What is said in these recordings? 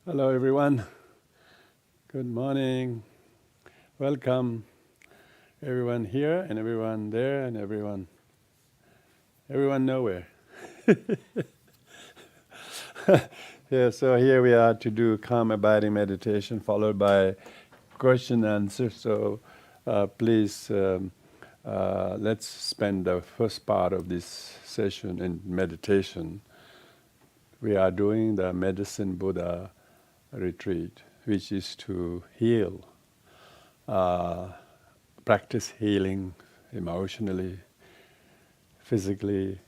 Hello everyone, good morning, welcome everyone here and everyone there and everyone nowhere. Yeah, so here we are to do calm abiding meditation followed by question and answer. So please let's spend the first part of this session in meditation. We are doing the Medicine Buddha retreat, which is to heal, practice healing emotionally, physically,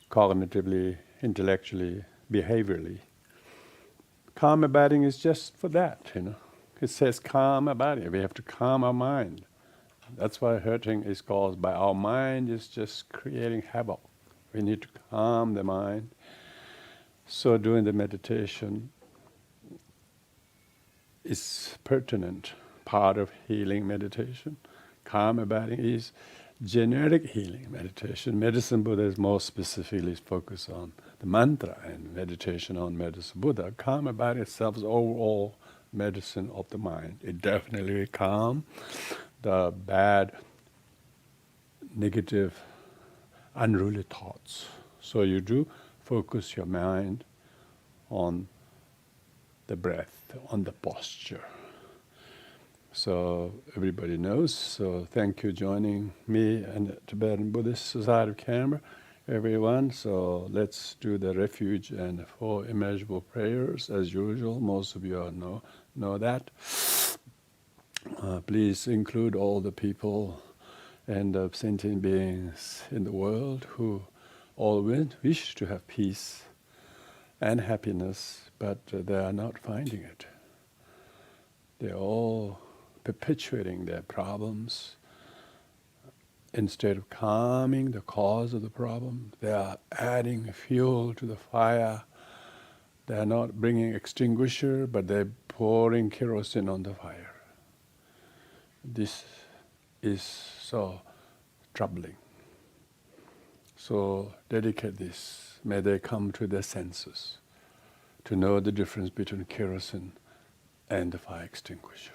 cognitively, intellectually, behaviorally. Calm abiding is just for that. It says calm abiding. We have to calm our mind. That's why hurting is caused by our mind is just creating havoc. We need to calm the mind. So doing the meditation is pertinent part of healing meditation. Calm abiding is generic healing meditation. Medicine Buddha is more specifically focused on the mantra, and meditation on Medicine Buddha. Calm abiding itself is overall medicine of the mind. It definitely calm the bad, negative, unruly thoughts. So you do focus your mind on the breath, on the posture. So everybody knows. So thank you joining me and the Tibetan Buddhist Society of Canberra, everyone. So let's do the refuge and four immeasurable prayers as usual. Most of you all know that. Please include all the people and the sentient beings in the world who all wish to have peace and happiness, but they are not finding it. They're all perpetuating their problems. Instead of calming the cause of the problem, they are adding fuel to the fire. They are not bringing extinguisher, but they're pouring kerosene on the fire. This is so troubling. So dedicate this. May they come to their senses to know the difference between kerosene and the fire extinguisher.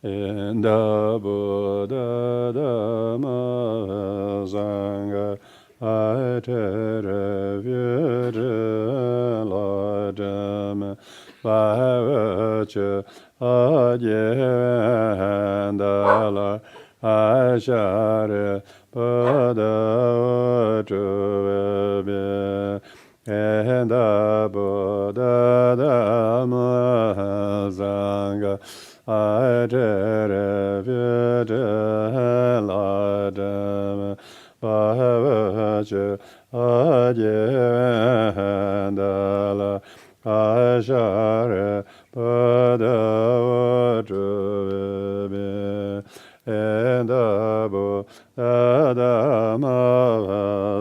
Enda Buddha Dhamma Sangha Aitere Vyere Ladam Bhavacha Adyendala Ashare Buddha Tuve Enda Buddha Dhamma Sangha Aitere Vyere Ladam Bhavacha Adyendala Ashare Buddha Tuve Enda Buddha Dhamma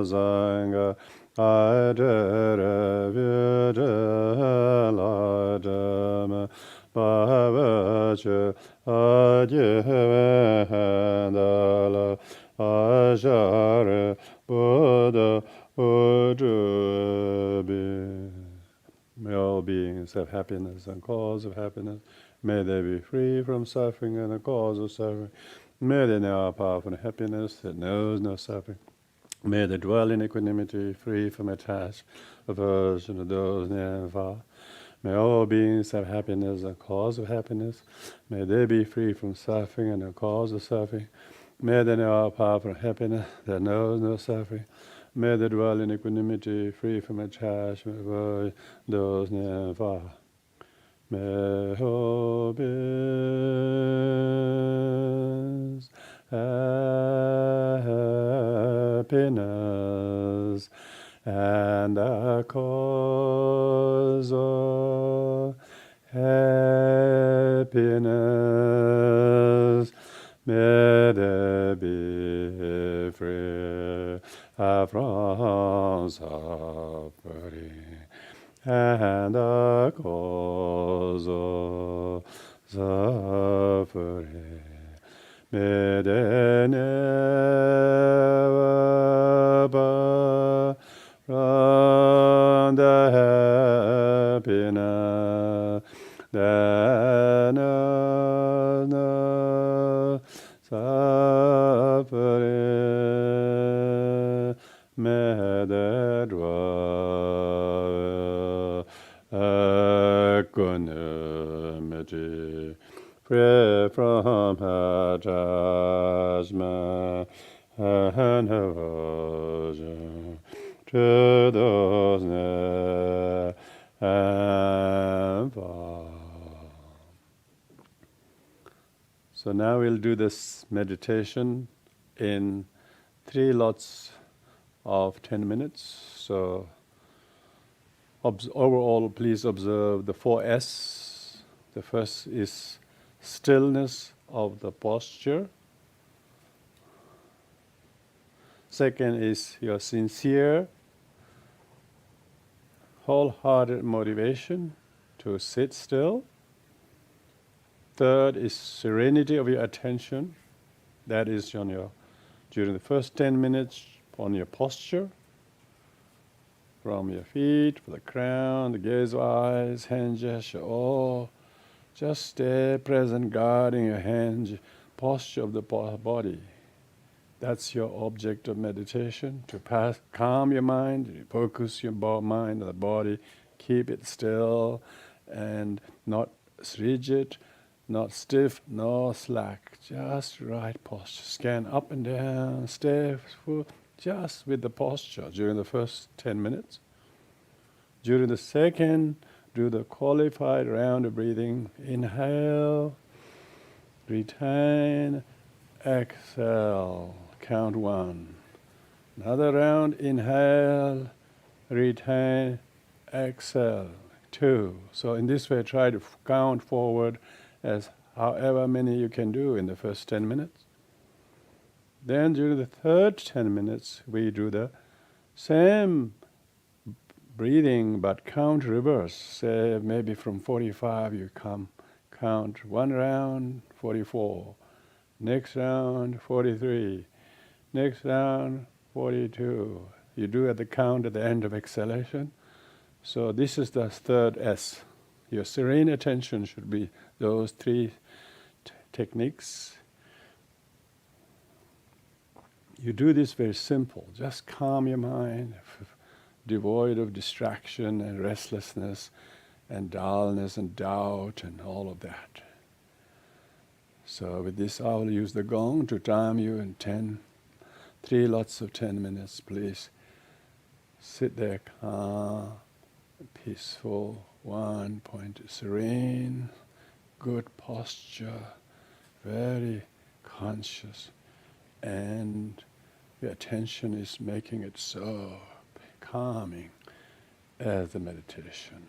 Sangha Aitere Vyere Ladam Bhavacha Adyendala Ashare Buddha Udrubi. May all beings have happiness and cause of happiness. May they be free from suffering and the cause of suffering. May they know a powerful happiness that knows no suffering. May they dwell in equanimity, free from attachment, aversion to those near and far. May all beings have happiness and cause of happiness. May they be free from suffering and the cause of suffering. May they know a powerful happiness that knows no suffering. May they dwell in equanimity, free from attachment, aversion to those near and far. May all beings happiness and the cause of happiness. May they be free from suffering and the cause of suffering. May they never mededwa equanimity, free from attachment and aversion to those near and far. So now we'll do this meditation in 3 lots of 10 minutes. So overall, please observe the 4 S. The first is stillness of the posture. Second is your sincere, wholehearted motivation to sit still. Third is serenity of your attention. That is during the first 10 minutes on your posture. From your feet, from the crown, the gaze of eyes, hand gesture, all. Just stay present, guarding your hand, posture of the body. That's your object of meditation, to calm your mind, focus your mind on the body, keep it still and not rigid, not stiff, nor slack, just right posture. Scan up and down, stay full, just with the posture during the first 10 minutes. During the second, do the qualified round of breathing. Inhale, retain, exhale. Count 1. Another round, inhale, retain, exhale. 2. So in this way, try to count forward as however many you can do in the first 10 minutes. Then during the third 10 minutes, we do the same breathing but count reverse. Say maybe from 45 you count 1 round, 44. Next round, 43. Next round, 42. You do at the count at the end of exhalation. So this is the third S. Your serene attention should be those 3 techniques. You do this very simple. Just calm your mind, devoid of distraction and restlessness and dullness and doubt and all of that. So with this, I will use the gong to time you in 3 lots of 10 minutes, please. Sit there calm, peaceful, 1 point, serene, good posture, very conscious, and your attention is making it so calming as the meditation.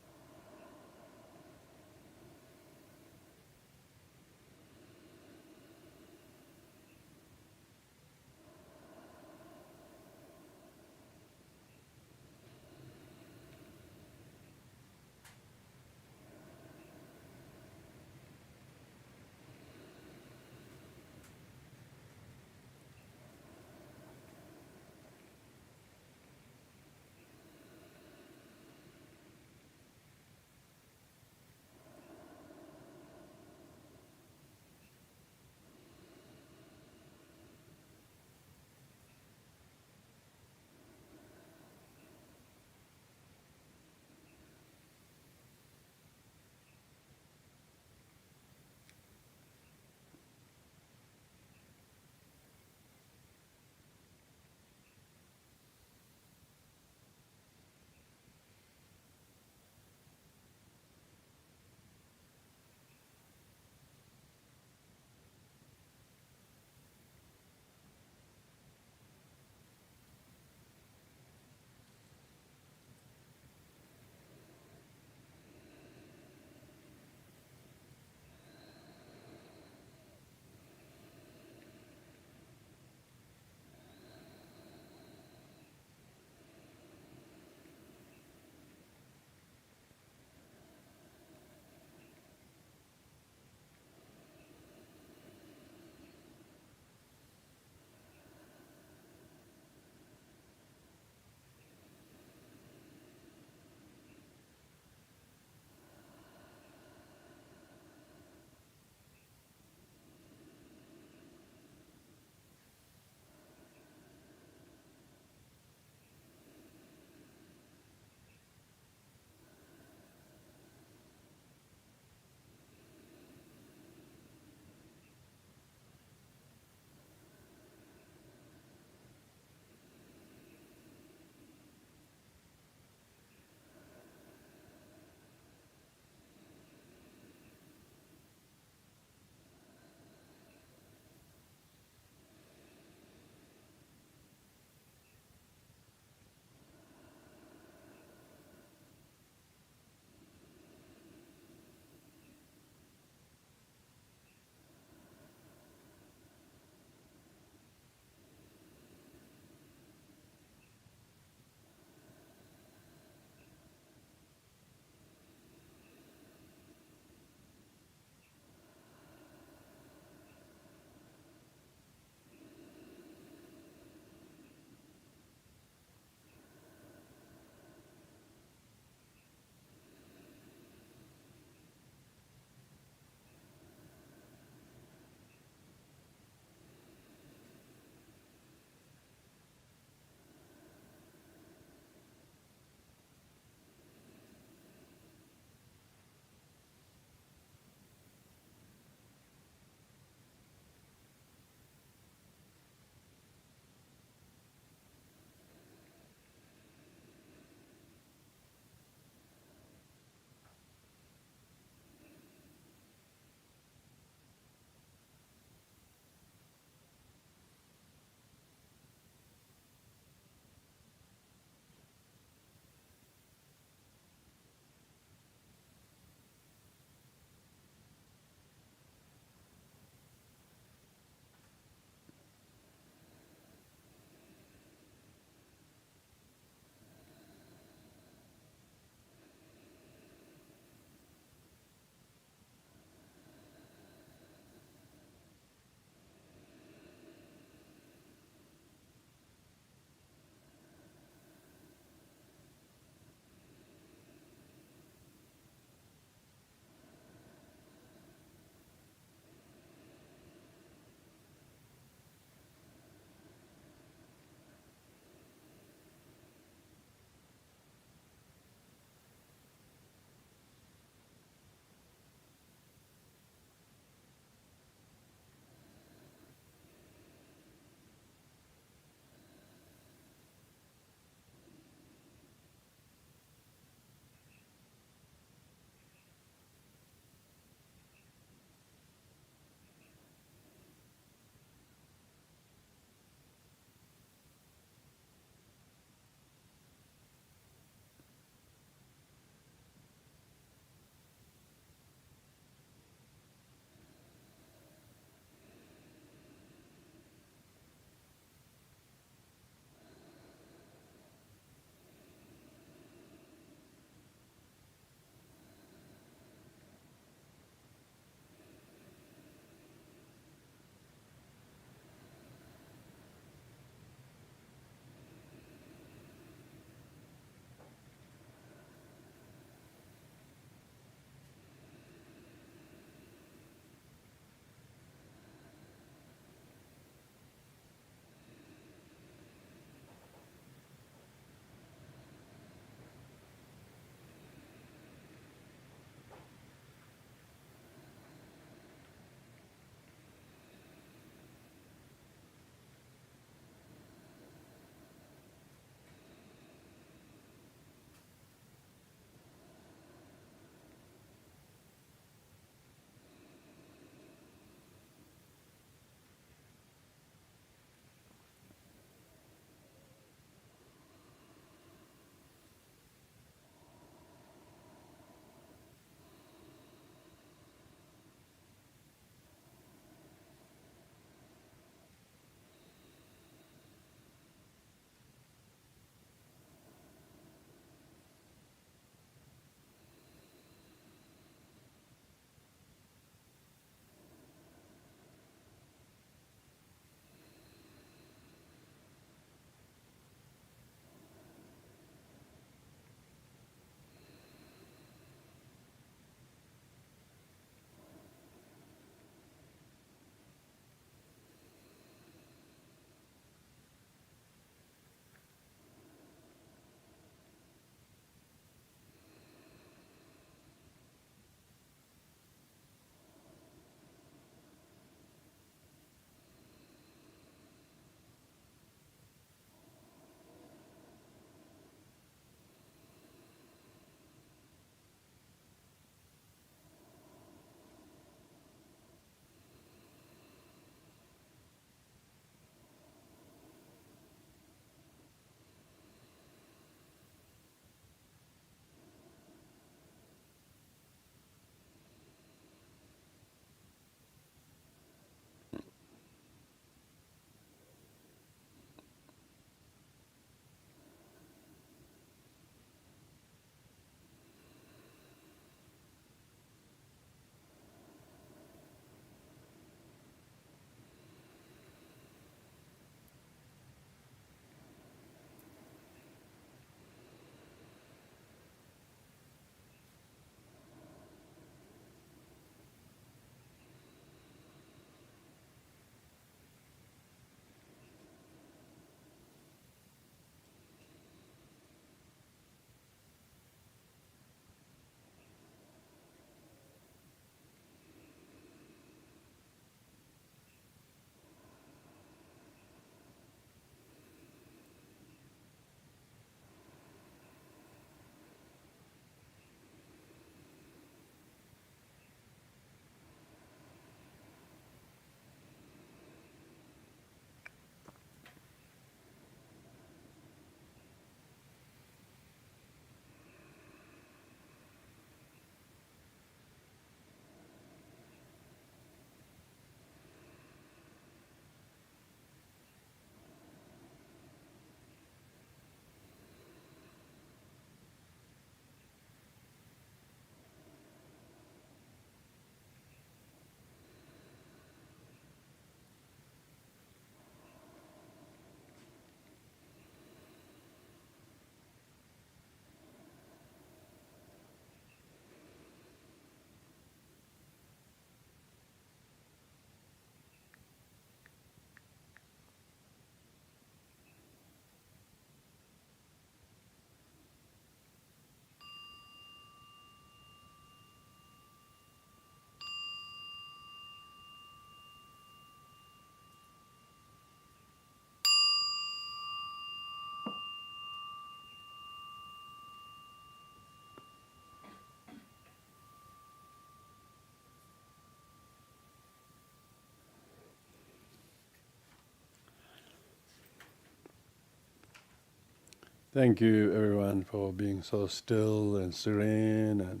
Thank you, everyone, for being so still and serene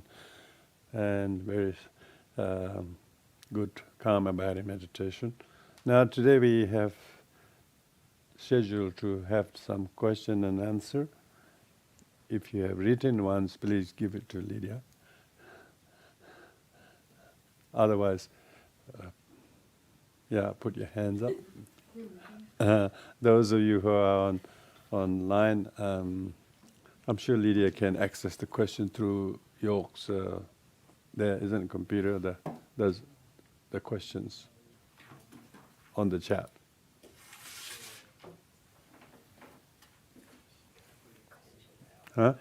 and very good karma body meditation. Now, today we have scheduled to have some question and answer. If you have written ones, please give it to Lydia. Otherwise, put your hands up. Those of you who are online, I'm sure Lydia can access the question through York's. There isn't a computer that does the questions on the chat. Huh?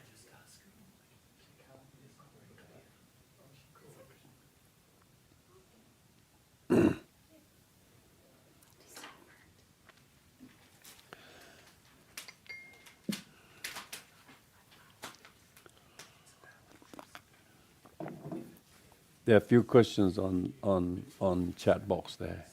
There are a few questions on chat box there.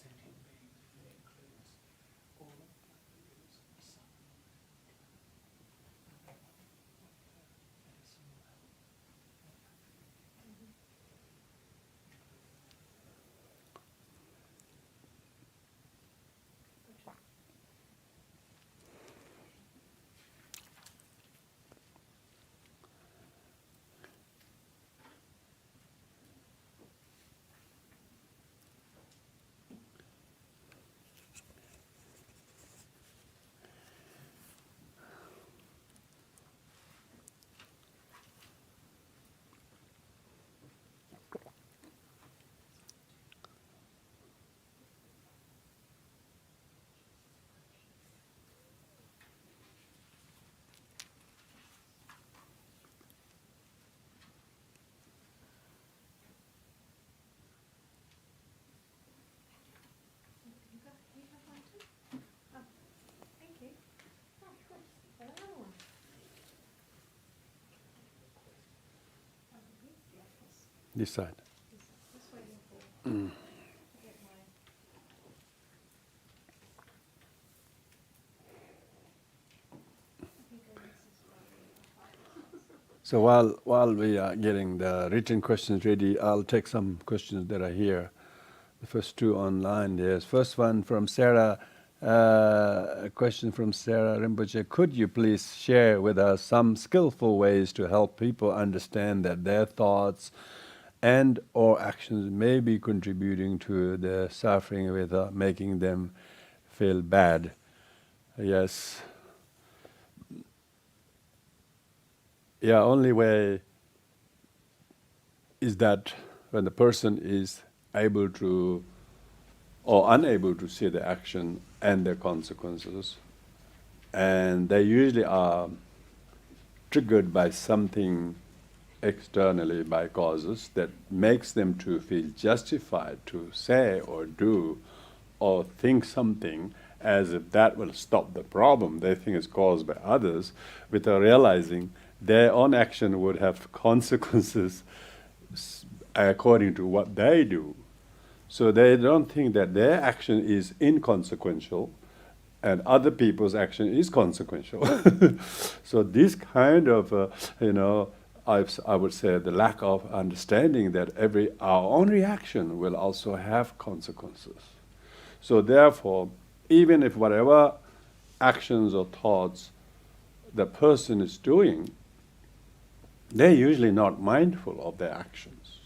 This side. So while we are getting the written questions ready, I'll take some questions that are here. The first two online. There's first one from Sarah. A question from Sarah Rinpoche. Could you please share with us some skillful ways to help people understand that their thoughts and or actions may be contributing to their suffering without making them feel bad? Yes. Yeah, only way is that when the person is able to or unable to see the action and their consequences, and they usually are triggered by something externally, by causes that makes them to feel justified to say or do or think something as if that will stop the problem they think is caused by others, without realizing their own action would have consequences according to what they do. So they don't think that their action is inconsequential and other people's action is consequential. So this kind of, I would say the lack of understanding that our own reaction will also have consequences. So therefore, even if whatever actions or thoughts the person is doing, they're usually not mindful of their actions.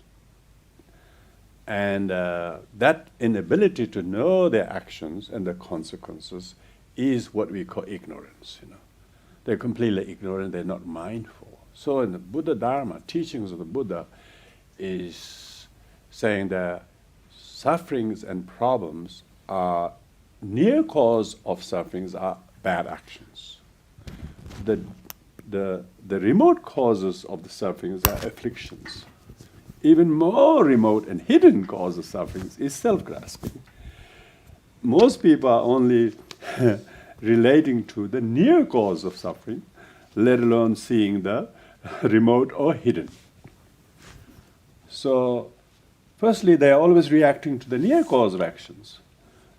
And that inability to know their actions and their consequences is what we call ignorance. They're completely ignorant, they're not mindful. So in the Buddha Dharma, teachings of the Buddha is saying that sufferings and problems are near cause of sufferings are bad actions. The remote causes of the sufferings are afflictions. Even more remote and hidden cause of sufferings is self-grasping. Most people are only relating to the near cause of suffering, let alone seeing the remote or hidden. So, firstly, they are always reacting to the near cause of actions.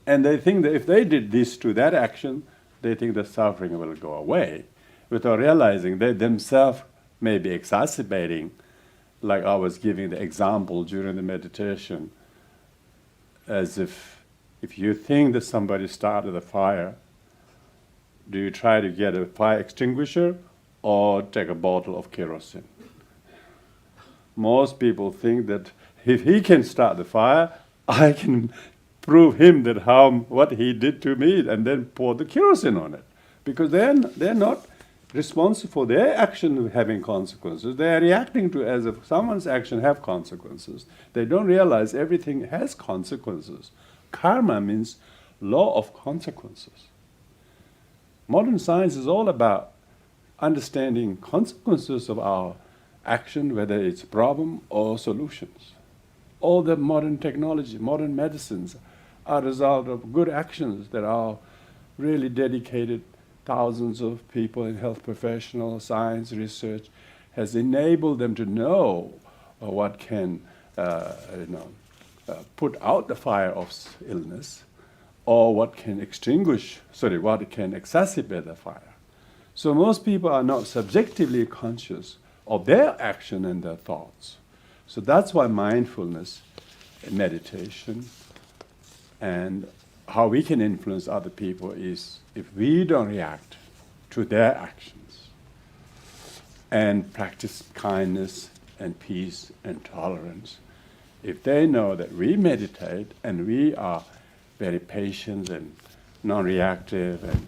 And they think that if they did this to that action, they think the suffering will go away. without realizing they themselves may be exacerbating. Like I was giving the example during the meditation, as if you think that somebody started a fire, do you try to get a fire extinguisher or take a bottle of kerosene? Most people think that if he can start the fire, I can prove him that what he did to me, and then pour the kerosene on it. Because they're not responsible for their action having consequences. They are reacting to as if someone's action have consequences. They don't realize everything has consequences. Karma means law of consequences. Modern science is all about understanding consequences of our action, whether it's problem or solutions. All the modern technology, modern medicines are a result of good actions that are really dedicated. Thousands of people in health professionals, science, research has enabled them to know what can put out the fire of illness, or what can what can exacerbate the fire. So most people are not subjectively conscious of their action and their thoughts. So that's why mindfulness, meditation, and how we can influence other people is if we don't react to their actions and practice kindness and peace and tolerance. If they know that we meditate and we are very patient and non-reactive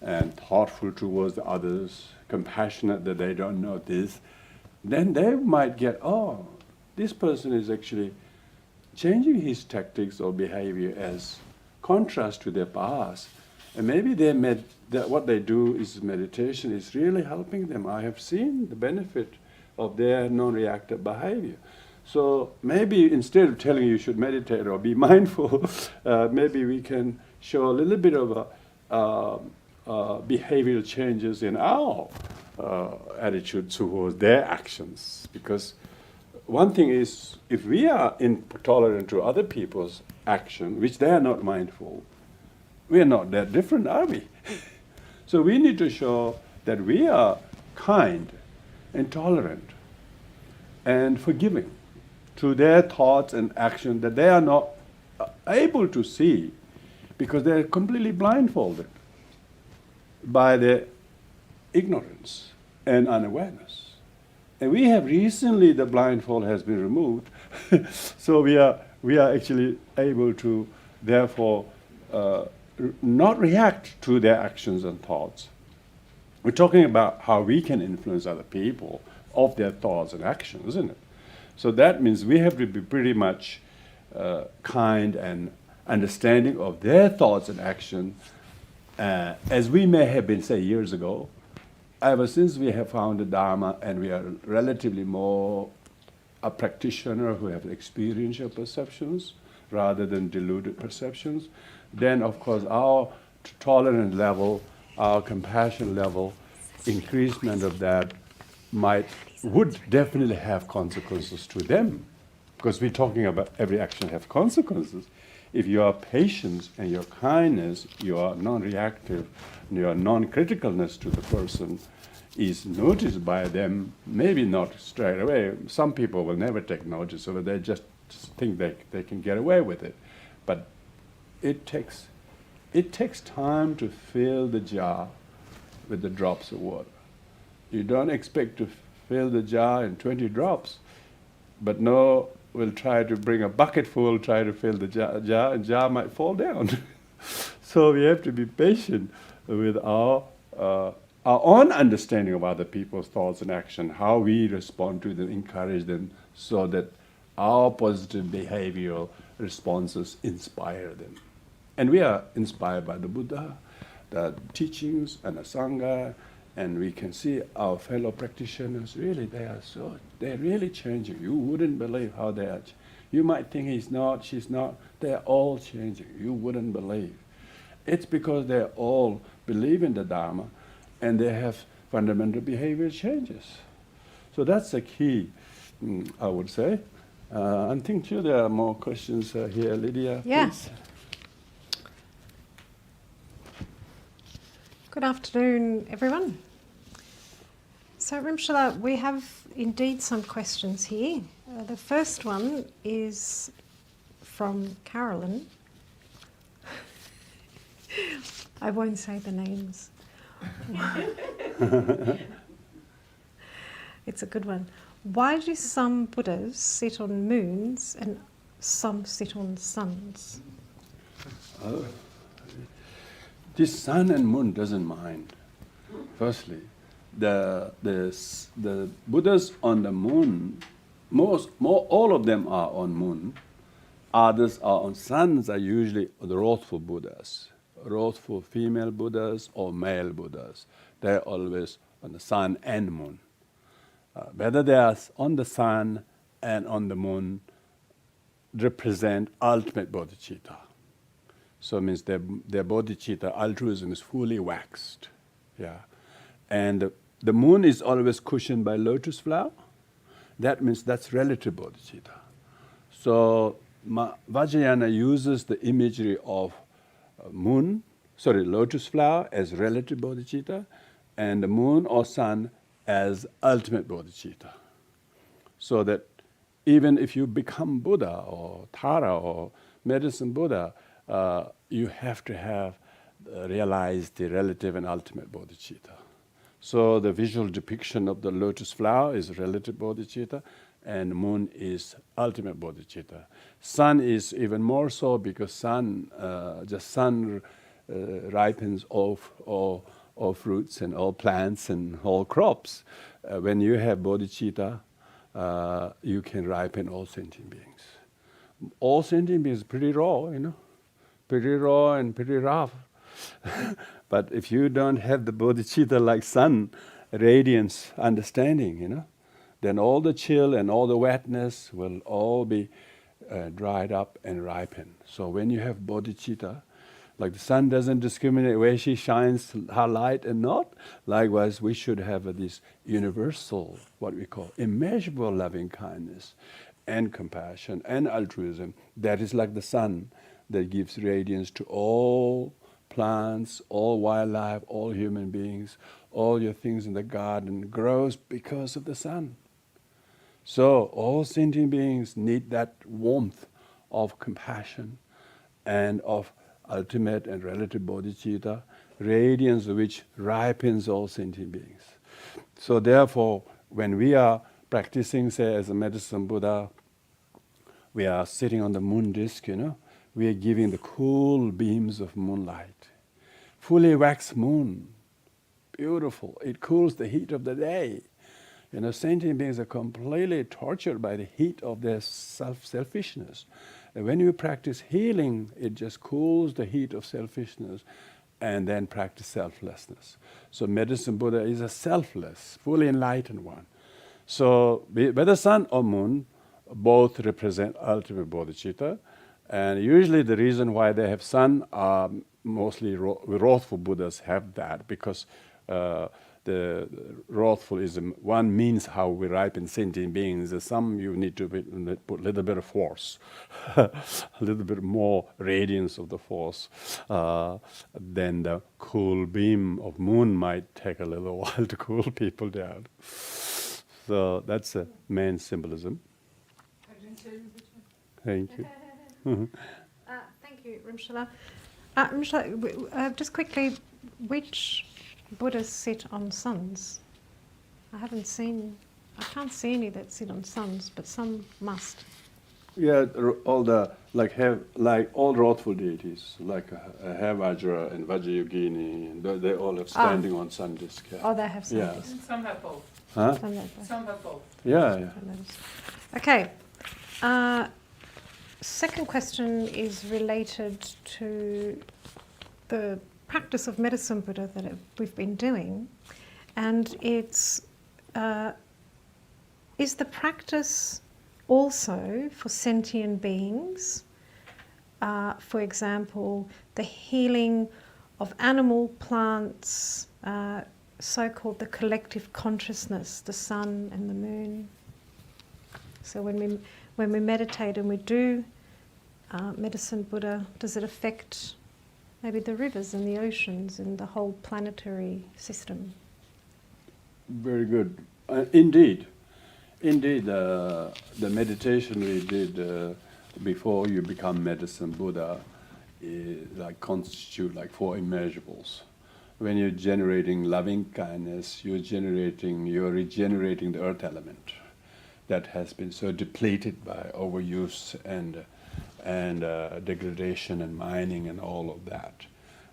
and thoughtful towards the others, compassionate that they don't know this, then they might get, this person is actually changing his tactics or behavior as contrast to their past. And maybe what they do is meditation is really helping them. I have seen the benefit of their non-reactive behavior. So maybe instead of telling you should meditate or be mindful, maybe we can show a little bit of behavioral changes in our attitude towards their actions. Because one thing is, if we are intolerant to other people's action, which they are not mindful, we are not that different, are we? So we need to show that we are kind and tolerant and forgiving to their thoughts and action that they are not able to see because they are completely blindfolded by their ignorance and unawareness. And we have recently, the blindfold has been removed, so we are actually able to therefore not react to their actions and thoughts. We're talking about how we can influence other people of their thoughts and actions, isn't it? So that means we have to be pretty much kind and understanding of their thoughts and action, as we may have been, say, years ago. Ever since we have found the Dharma and we are relatively more a practitioner who have experiential perceptions rather than deluded perceptions, then of course our tolerance level, our compassion level, increasement of that would definitely have consequences to them. Because we're talking about every action have consequences. If you are patient and your kindness, your non-reactive, your non-criticalness to the person is noticed by them, maybe not straight away. Some people will never take notice of it. They just think they can get away with it. But it takes time to fill the jar with the drops of water. You don't expect to fill the jar in 20 drops, but no, we'll try to bring a bucket full, try to fill the jar, and jar might fall down. So we have to be patient with our own understanding of other people's thoughts and action, how we respond to them, encourage them, so that our positive behavioral responses inspire them. And we are inspired by the Buddha, the teachings, and the Sangha, and we can see our fellow practitioners, really, they're really changing. You wouldn't believe how they are. You might think he's not, she's not. They're all changing. You wouldn't believe. It's because they all believe in the Dharma and they have fundamental behavior changes. So that's the key, I would say. I think there are more questions here. Lydia, please. Good afternoon, everyone. So, Rimshala, we have indeed some questions here. The first one is from Carolyn. I won't say the names. It's a good one. Why do some Buddhas sit on moons and some sit on suns? This sun and moon doesn't mind. Firstly, the Buddhas on the moon, all of them are on moon. Others are on suns. Are usually the wrathful Buddhas, wrathful female Buddhas or male Buddhas. They're always on the sun and moon. Whether they are on the sun and on the moon represent ultimate bodhicitta. So it means their bodhicitta, altruism, is fully waxed. Yeah. And the moon is always cushioned by lotus flower. That means that's relative bodhicitta. So Vajrayana uses the imagery of lotus flower as relative bodhicitta, and the moon or sun as ultimate bodhicitta. So that even if you become Buddha or Tara or medicine Buddha, you have to have realized the relative and ultimate bodhicitta. So the visual depiction of the lotus flower is relative bodhicitta, and moon is ultimate bodhicitta. Sun is even more so, because sun ripens all fruits and all plants and all crops. When you have bodhicitta, you can ripen all sentient beings. All sentient beings are pretty raw, pretty raw and pretty rough. But if you don't have the bodhicitta like sun, radiance, understanding, then all the chill and all the wetness will all be dried up and ripen. So when you have bodhicitta, like the sun doesn't discriminate where she shines, her light and not, likewise we should have this universal, what we call immeasurable loving kindness and compassion and altruism that is like the sun that gives radiance to all plants, all wildlife, all human beings, all your things in the garden grows because of the sun. So all sentient beings need that warmth of compassion and of ultimate and relative bodhicitta, radiance which ripens all sentient beings. So therefore, when we are practicing, say, as a medicine Buddha, we are sitting on the moon disk, we are giving the cool beams of moonlight. Fully waxed moon, beautiful. It cools the heat of the day. Sentient beings are completely tortured by the heat of their selfishness. And when you practice healing, it just cools the heat of selfishness, and then practice selflessness. So medicine Buddha is a selfless, fully enlightened one. So whether sun or moon, both represent ultimate bodhicitta. And usually the reason why they have sun, mostly wrathful Buddhas have that, because the wrathfulism, one means how we ripen sentient beings. Some you need to put a little bit of force, a little bit more radiance of the force. Then the cool beam of moon might take a little while to cool people down. So that's the main symbolism. Thank you. Thank you, Rimshala. Just quickly, which Buddhas sit on suns? I can't see any that sit on suns, but some must. Yeah, all the all wrathful deities, like Vajra and Vajrayogini, they all have standing on sun disk. Yeah. Oh, they have sun disk. And some have both. Huh? Some have both. Yeah. Okay. Second question is related to the practice of medicine Buddha that we've been doing, and it's is the practice also for sentient beings? For example, the healing of animal, plants, so-called the collective consciousness, the sun and the moon. So when we meditate and we do medicine Buddha, does it affect maybe the rivers and the oceans and the whole planetary system? Very good. Indeed, the meditation we did before you become medicine Buddha like constitute like four immeasurables. When you're generating loving kindness, you're regenerating the earth element that has been so depleted by overuse and degradation and mining and all of that.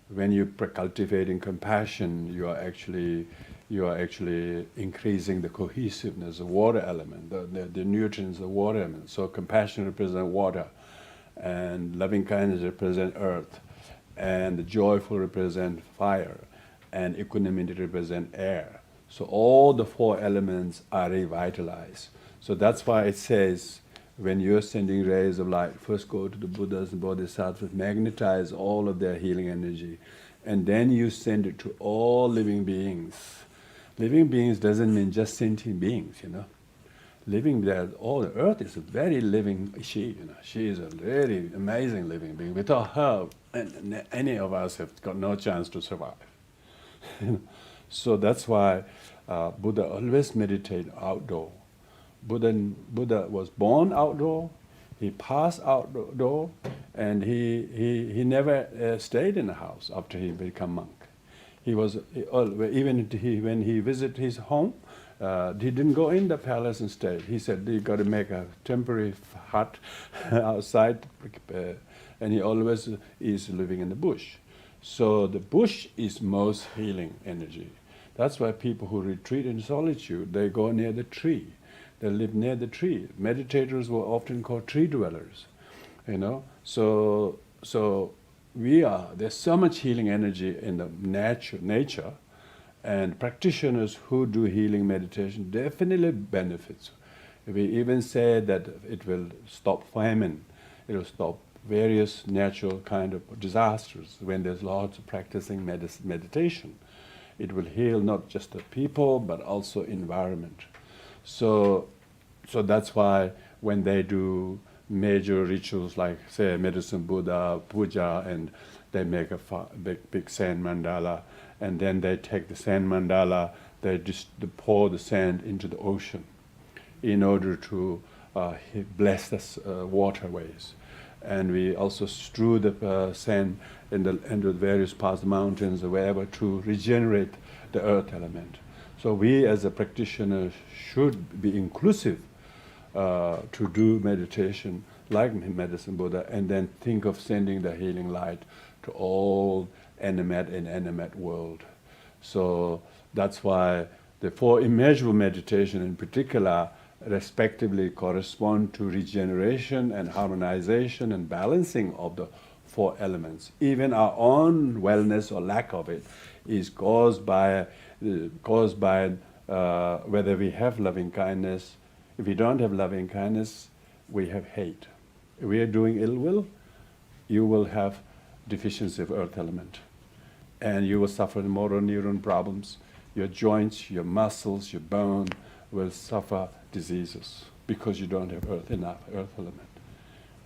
When you're cultivating compassion, you are actually increasing the cohesiveness of water element, the nutrients of water element. So compassion represents water, and loving kindness represents earth, and the joyful represent fire, and equanimity represent air. So all the four elements are revitalized. So that's why it says, when you're sending rays of light, first go to the Buddhas and Bodhisattvas, magnetize all of their healing energy, and then you send it to all living beings. Living beings doesn't mean just sentient beings, Living there, all the earth is a very living she, She is a really amazing living being. Without her, any of us have got no chance to survive. So that's why Buddha always meditate outdoor. Buddha was born outdoor, he passed outdoor, and he never stayed in a house after he became monk. When he visited his home, he didn't go in the palace and stay. He said, you got to make a temporary hut outside, and he always is living in the bush. So the bush is most healing energy. That's why people who retreat in solitude, they go near the tree. They live near the tree. Meditators were often called tree dwellers, So there's so much healing energy in the nature, and practitioners who do healing meditation definitely benefits. We even say that it will stop famine, it will stop various natural kind of disasters when there's lots of practicing meditation. It will heal not just the people but also environment. So that's why when they do major rituals like, say, Medicine Buddha, puja, and they make a big sand mandala, and then they take the sand mandala, they pour the sand into the ocean in order to bless the waterways. And we also strew the sand into various parts of the mountains or wherever to regenerate the earth element. So we as a practitioner should be inclusive to do meditation like Medicine Buddha, and then think of sending the healing light to all animate and inanimate world. So that's why the four immeasurable meditation in particular respectively correspond to regeneration and harmonization and balancing of the four elements. Even our own wellness or lack of it is caused by whether we have loving kindness. If we don't have loving kindness, we have hate. If we are doing ill will, you will have deficiency of earth element, and you will suffer motor neuron problems. Your joints, your muscles, your bone will suffer diseases because you don't have enough earth element.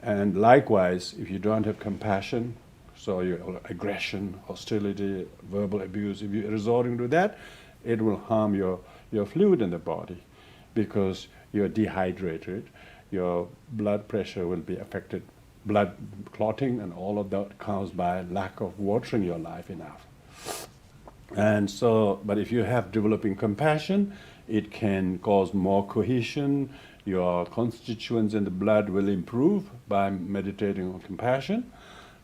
And likewise, if you don't have compassion, so your aggression, hostility, verbal abuse, if you're resorting to that, it will harm your fluid in the body because you're dehydrated, your blood pressure will be affected, blood clotting and all of that caused by lack of watering your life enough. And so, but if you have developing compassion, it can cause more cohesion, your constituents in the blood will improve by meditating on compassion.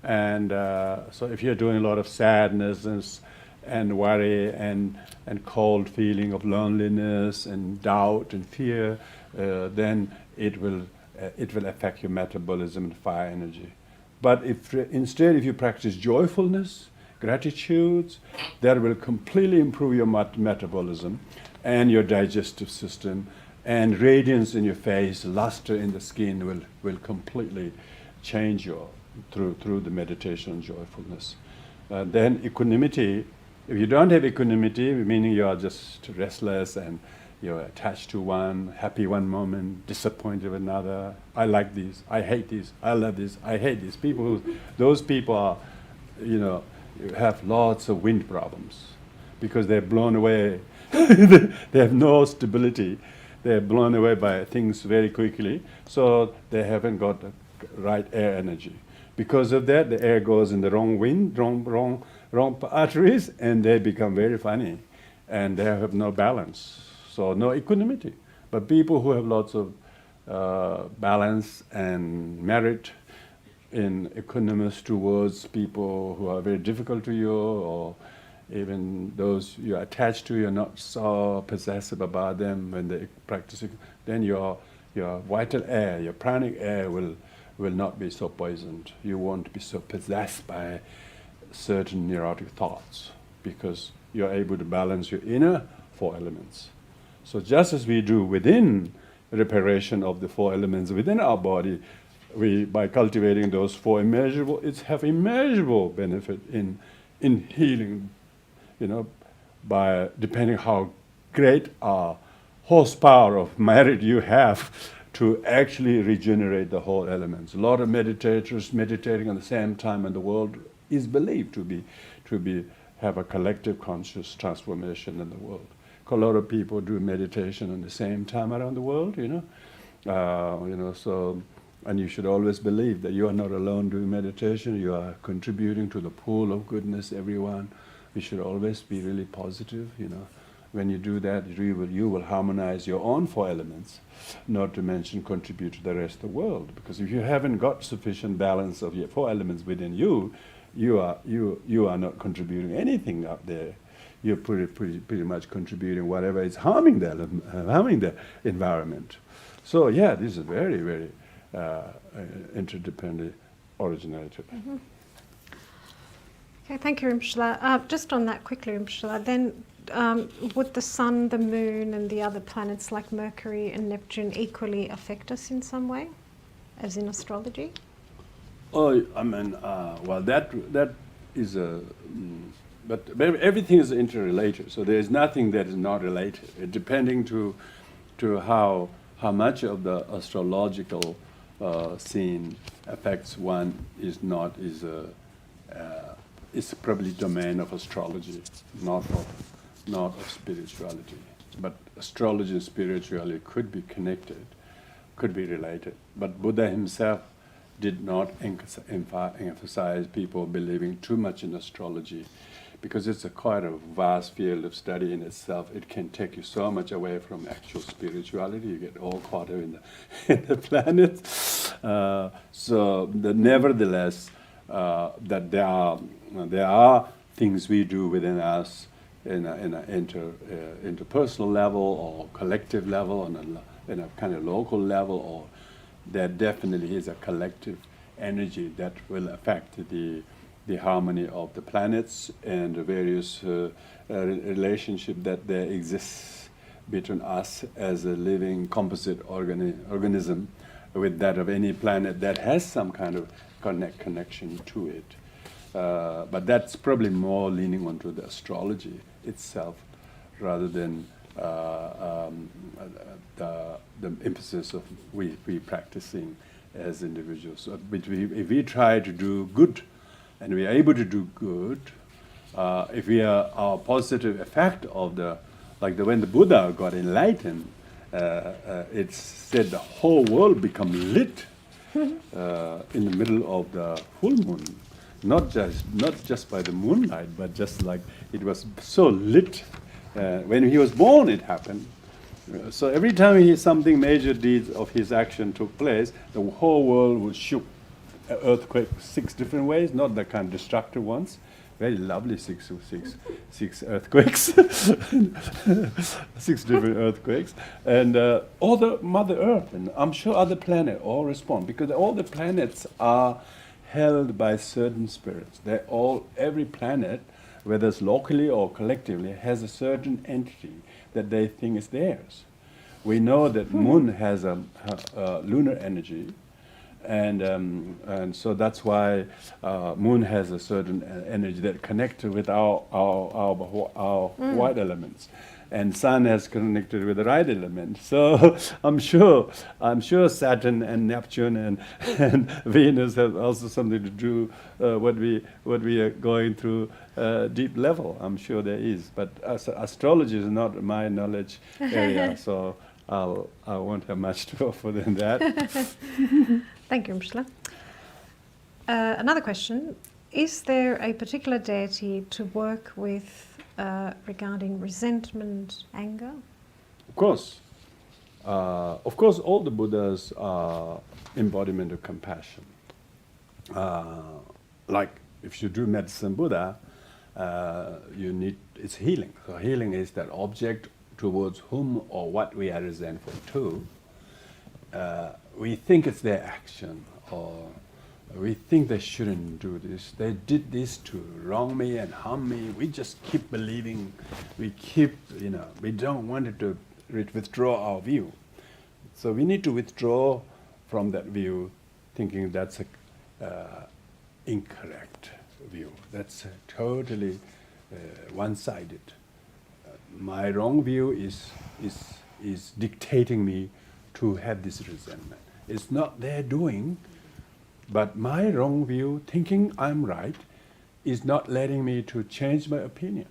And so if you're doing a lot of sadness and worry and cold feeling of loneliness and doubt and fear, then it will affect your metabolism and fire energy. But if you practice joyfulness, gratitude, that will completely improve your metabolism and your digestive system, and radiance in your face, luster in the skin will completely change through the meditation and joyfulness. Then equanimity. If you don't have equanimity, meaning you are just restless and you're attached to one, happy one moment, disappointed with another. I like these, I hate these, I love this, I hate these. Those people are, have lots of wind problems because they're blown away They have no stability. They're blown away by things very quickly, so they haven't got the right air energy. Because of that, the air goes in the wrong wind, wrong arteries, and they become very funny, and they have no balance, so no equanimity. But people who have lots of balance and merit in equanimous towards people who are very difficult to you, or even those you're attached to, you're not so possessive about them when they're practicing, then your vital air, your pranic air will not be so poisoned. You won't be so possessed by certain neurotic thoughts, because you're able to balance your inner four elements. So just as we do within reparation of the four elements within our body, we, by cultivating those four immeasurable, it's have immeasurable benefit in healing, by depending how great horsepower of merit you have to actually regenerate the whole elements. A lot of meditators meditating at the same time in the world is believed to be have a collective conscious transformation in the world. A lot of people do meditation at the same time around the world, so, and you should always believe that you are not alone doing meditation, you are contributing to the pool of goodness, everyone. You should always be really positive, When you do that, you will harmonize your own four elements, not to mention contribute to the rest of the world. Because if you haven't got sufficient balance of your four elements within you, you are not contributing anything out there. You're pretty much contributing whatever is harming the environment. So yeah, this is very, very interdependently originated. Mm-hmm. Okay, thank you, Rinpoche. Just on that quickly, Rinpoche, then would the sun, the moon, and the other planets like Mercury and Neptune equally affect us in some way, as in astrology? Oh, I mean, well, that is a... but everything is interrelated, so there is nothing that is not related. Depending to how much of the astrological scene affects one is probably domain of astrology, not of spirituality. But astrology and spirituality could be connected, could be related. But Buddha himself did not emphasize people believing too much in astrology, because it's quite a vast field of study in itself. It can take you so much away from actual spirituality. You get all caught up in the planets. Nevertheless, that there are things we do within us in an interpersonal level or collective level, in a kind of local level, or there definitely is a collective energy that will affect the harmony of the planets and the various relationship that there exists between us as a living composite organism with that of any planet that has some kind of connection to it. But that's probably more leaning onto the astrology itself rather than the emphasis of we practicing as individuals. So if we try to do good, and we are able to do good, if we are our positive effect of when the Buddha got enlightened, it's said the whole world become lit in the middle of the full moon, not just by the moonlight, but just like it was so lit. When he was born, it happened. So every time something major deeds of his action took place, the whole world would shook. Earthquake 6 different ways, not the kind of destructive ones. Very lovely six earthquakes, 6 different earthquakes, and all the Mother Earth, and I'm sure other planets all respond, because all the planets are held by certain spirits. Every planet, whether it's locally or collectively, has a certain entity that they think is theirs. We know that Moon has a lunar energy. And so that's why Moon has a certain energy that connects with our white elements, and Sun has connected with the right element. So I'm sure Saturn and Neptune and Venus have also something to do what we are going through deep level. I'm sure there is, but astrology is not my knowledge area, so I won't have much to offer than that. Thank you, Mshla. Another question: is there a particular deity to work with regarding resentment, anger? Of course, all the Buddhas are embodiment of compassion. Like if you do medicine Buddha, it's healing. So healing is that object towards whom or what we are resentful to. We think it's their action, or we think they shouldn't do this. They did this to wrong me and harm me. We just keep believing. We don't want it to withdraw our view. So we need to withdraw from that view, thinking that's a incorrect view. That's totally one-sided. My wrong view is dictating me to have this resentment. It's not their doing, but my wrong view, thinking I'm right, is not letting me to change my opinion.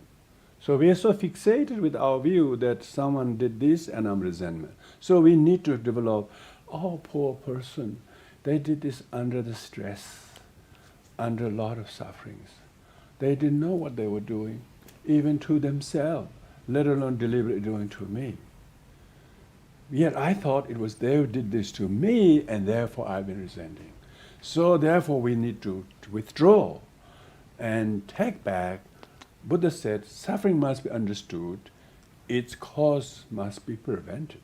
So we are so fixated with our view that someone did this and I'm resentment. So we need to develop, oh, poor person, they did this under the stress, under a lot of sufferings. They didn't know what they were doing, even to themselves, let alone deliberately doing to me. Yet I thought it was they who did this to me, and therefore I've been resenting. So therefore we need to withdraw and take back. Buddha said, suffering must be understood, its cause must be prevented.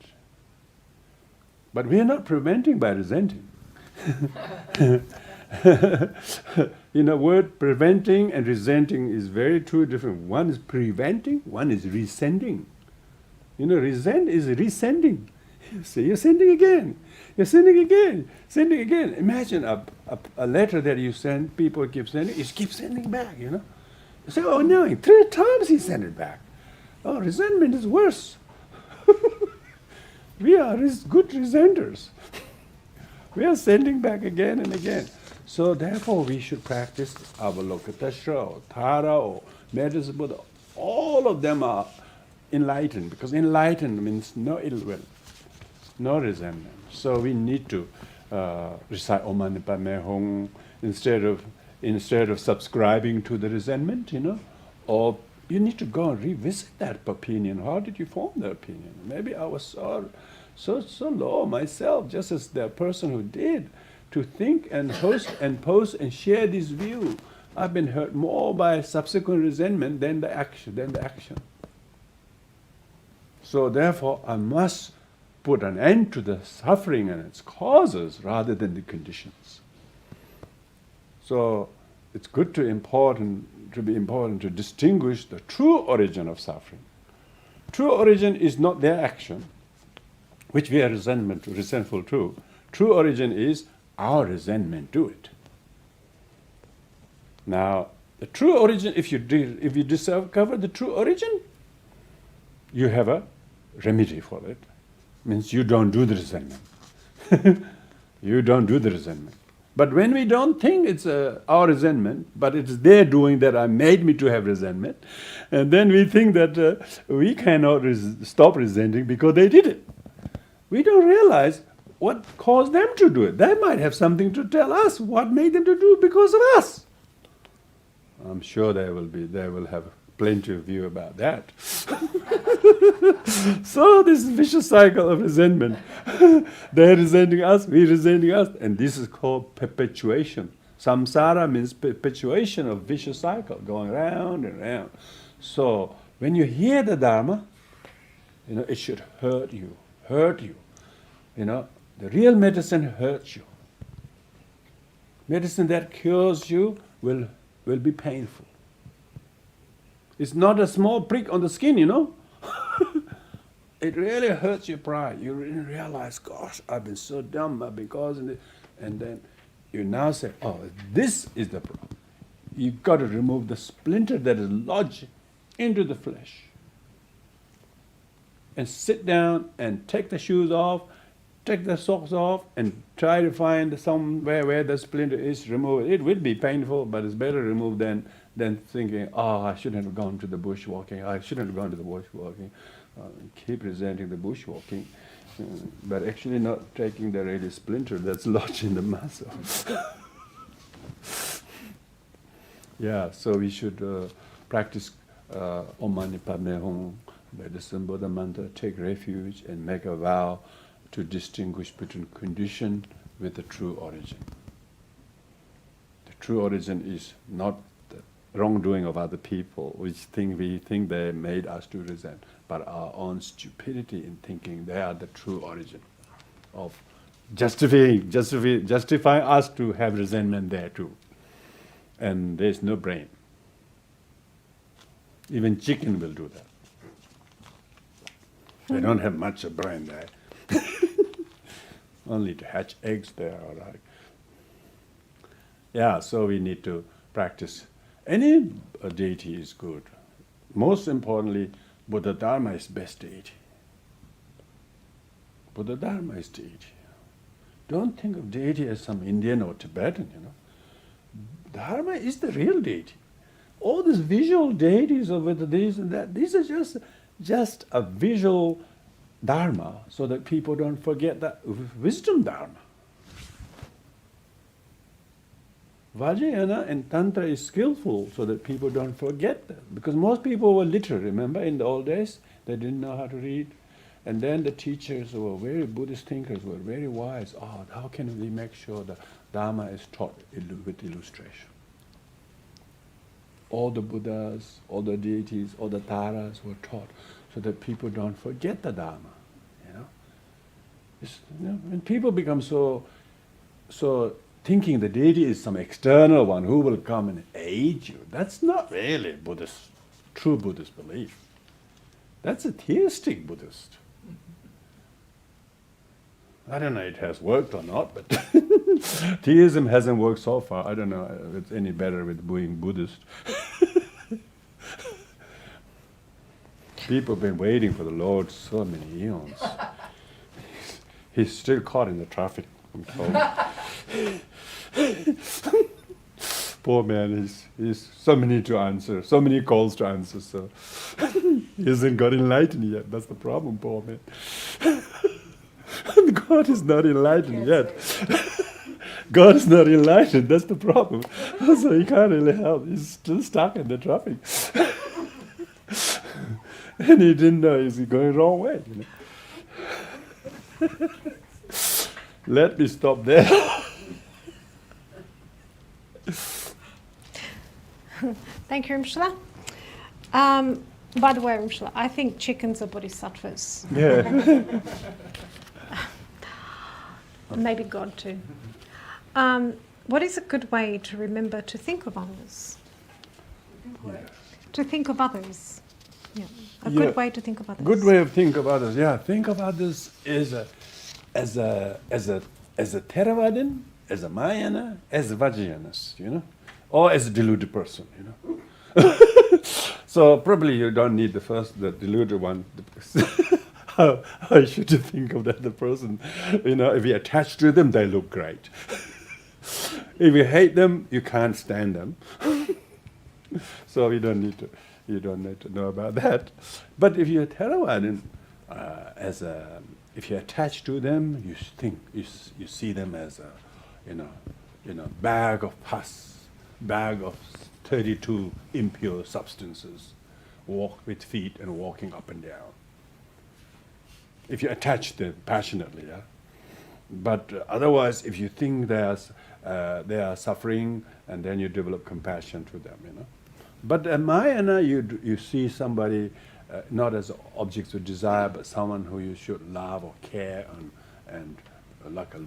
But we are not preventing by resenting. Word preventing and resenting is very two different. One is preventing, one is resending. Resent is resending. So you're sending again. You're sending again. Sending again. Imagine a letter that you send, people keep sending, you keep sending back, You say, oh no, 3 times he sent it back. Oh, resentment is worse. We are good resenters. We are sending back again and again. So therefore we should practice Avalokiteshvara or Tara or Medicine Buddha. All of them are enlightened, because enlightened means no ill will, no resentment. So we need to recite Om Mani Padme Hum instead of subscribing to the resentment, or you need to go and revisit that opinion. How did you form the opinion? Maybe I was so low myself, just as the person who did, to think and post and share this view. I've been hurt more by subsequent resentment than the action. So therefore, I must put an end to the suffering and its causes rather than the conditions. So it's good to be important to distinguish the true origin of suffering. True origin is not their action, which we are resentful to. True origin is our resentment to it. Now, the true origin, if you discover the true origin, you have a remedy for it. Means you don't do the resentment. You don't do the resentment. But when we don't think it's our resentment, but it's their doing that made me to have resentment, and then we think that we cannot stop resenting because they did it. We don't realize what caused them to do it. They might have something to tell us what made them to do it because of us. I'm sure they will have plenty of view about that. So this vicious cycle of resentment. They're resenting us, we're resenting us, and this is called perpetuation. Samsara means perpetuation of vicious cycle, going round and round. So when you hear the Dharma, it should hurt you. The real medicine hurts you. Medicine that cures you will be painful. It's not a small prick on the skin, It really hurts your pride. You really realize, gosh, I've been so dumb, I've been causing it. And then you now say, oh, this is the problem. You've got to remove the splinter that is lodged into the flesh. and sit down and take the shoes off, take the socks off, and try to find somewhere where the splinter is, remove it. It will be painful, but it's better removed than thinking, oh, I shouldn't have gone to the bushwalking, I shouldn't have gone to the bushwalking. Keep resenting the bushwalking, but actually not taking the really splinter that's lodged in the muscle. Yeah, so we should practice Om Mani Padme Hum, medicine Buddha mantra, take refuge and make a vow to distinguish between condition with the true origin. The true origin is not the wrongdoing of other people, which we think they made us to resent, but our own stupidity in thinking they are the true origin of justifying us to have resentment there too. And there's no brain. Even chicken will do that. They don't have much of brain there. Only to hatch eggs there, all right. Yeah, so we need to practice. Any deity is good. Most importantly, Buddha Dharma is best deity. Buddha Dharma is deity. Don't think of deity as some Indian or Tibetan, Dharma is the real deity. All these visual deities of this and that, these are just a visual Dharma so that people don't forget that wisdom Dharma. Vajrayana and Tantra is skillful so that people don't forget that. Because most people were literate, remember, in the old days, they didn't know how to read. And then the teachers who were very Buddhist thinkers were very wise. Oh, how can we make sure the Dharma is taught with illustration? All the Buddhas, all the deities, all the Taras were taught so that people don't forget the Dharma. When people become so thinking the deity is some external one who will come and aid you, that's not really true Buddhist belief. That's a theistic Buddhist. I don't know if it has worked or not, but theism hasn't worked so far. I don't know if it's any better with being Buddhist. People have been waiting for the Lord so many eons. He's still caught in the traffic, I'm told. Poor man, he's so many to answer, so many calls to answer, so he hasn't got enlightened yet. That's the problem, poor man. God is not enlightened yet. God is not enlightened, that's the problem. So he can't really help. He's still stuck in the traffic. And he didn't know he's going the wrong way. Let me stop there. Thank you, Rimshala. By the way, Rimshala, I think chickens are bodhisattvas. Yeah. Maybe God too. What is a good way to remember to think of others? To think of others. Yeah. A good way to think of others. Good way of think of others. Yeah, think of others as a Theravadan, as a Mahayana, as a Vajrayanas, or as a deluded person, So probably you don't need the deluded one. How should you think of the other person? If you attach to them, they look great. If you hate them, you can't stand them. So you don't need to know about that. But if you're Theravadan, if you attach to them, you see them as a bag of pus, bag of 32 impure substances, walk with feet and walking up and down. If you attach them passionately, yeah. But otherwise, if you think they are suffering, and then you develop compassion to them, But Mahayana, you see somebody not as objects of desire, but someone who you should love or care and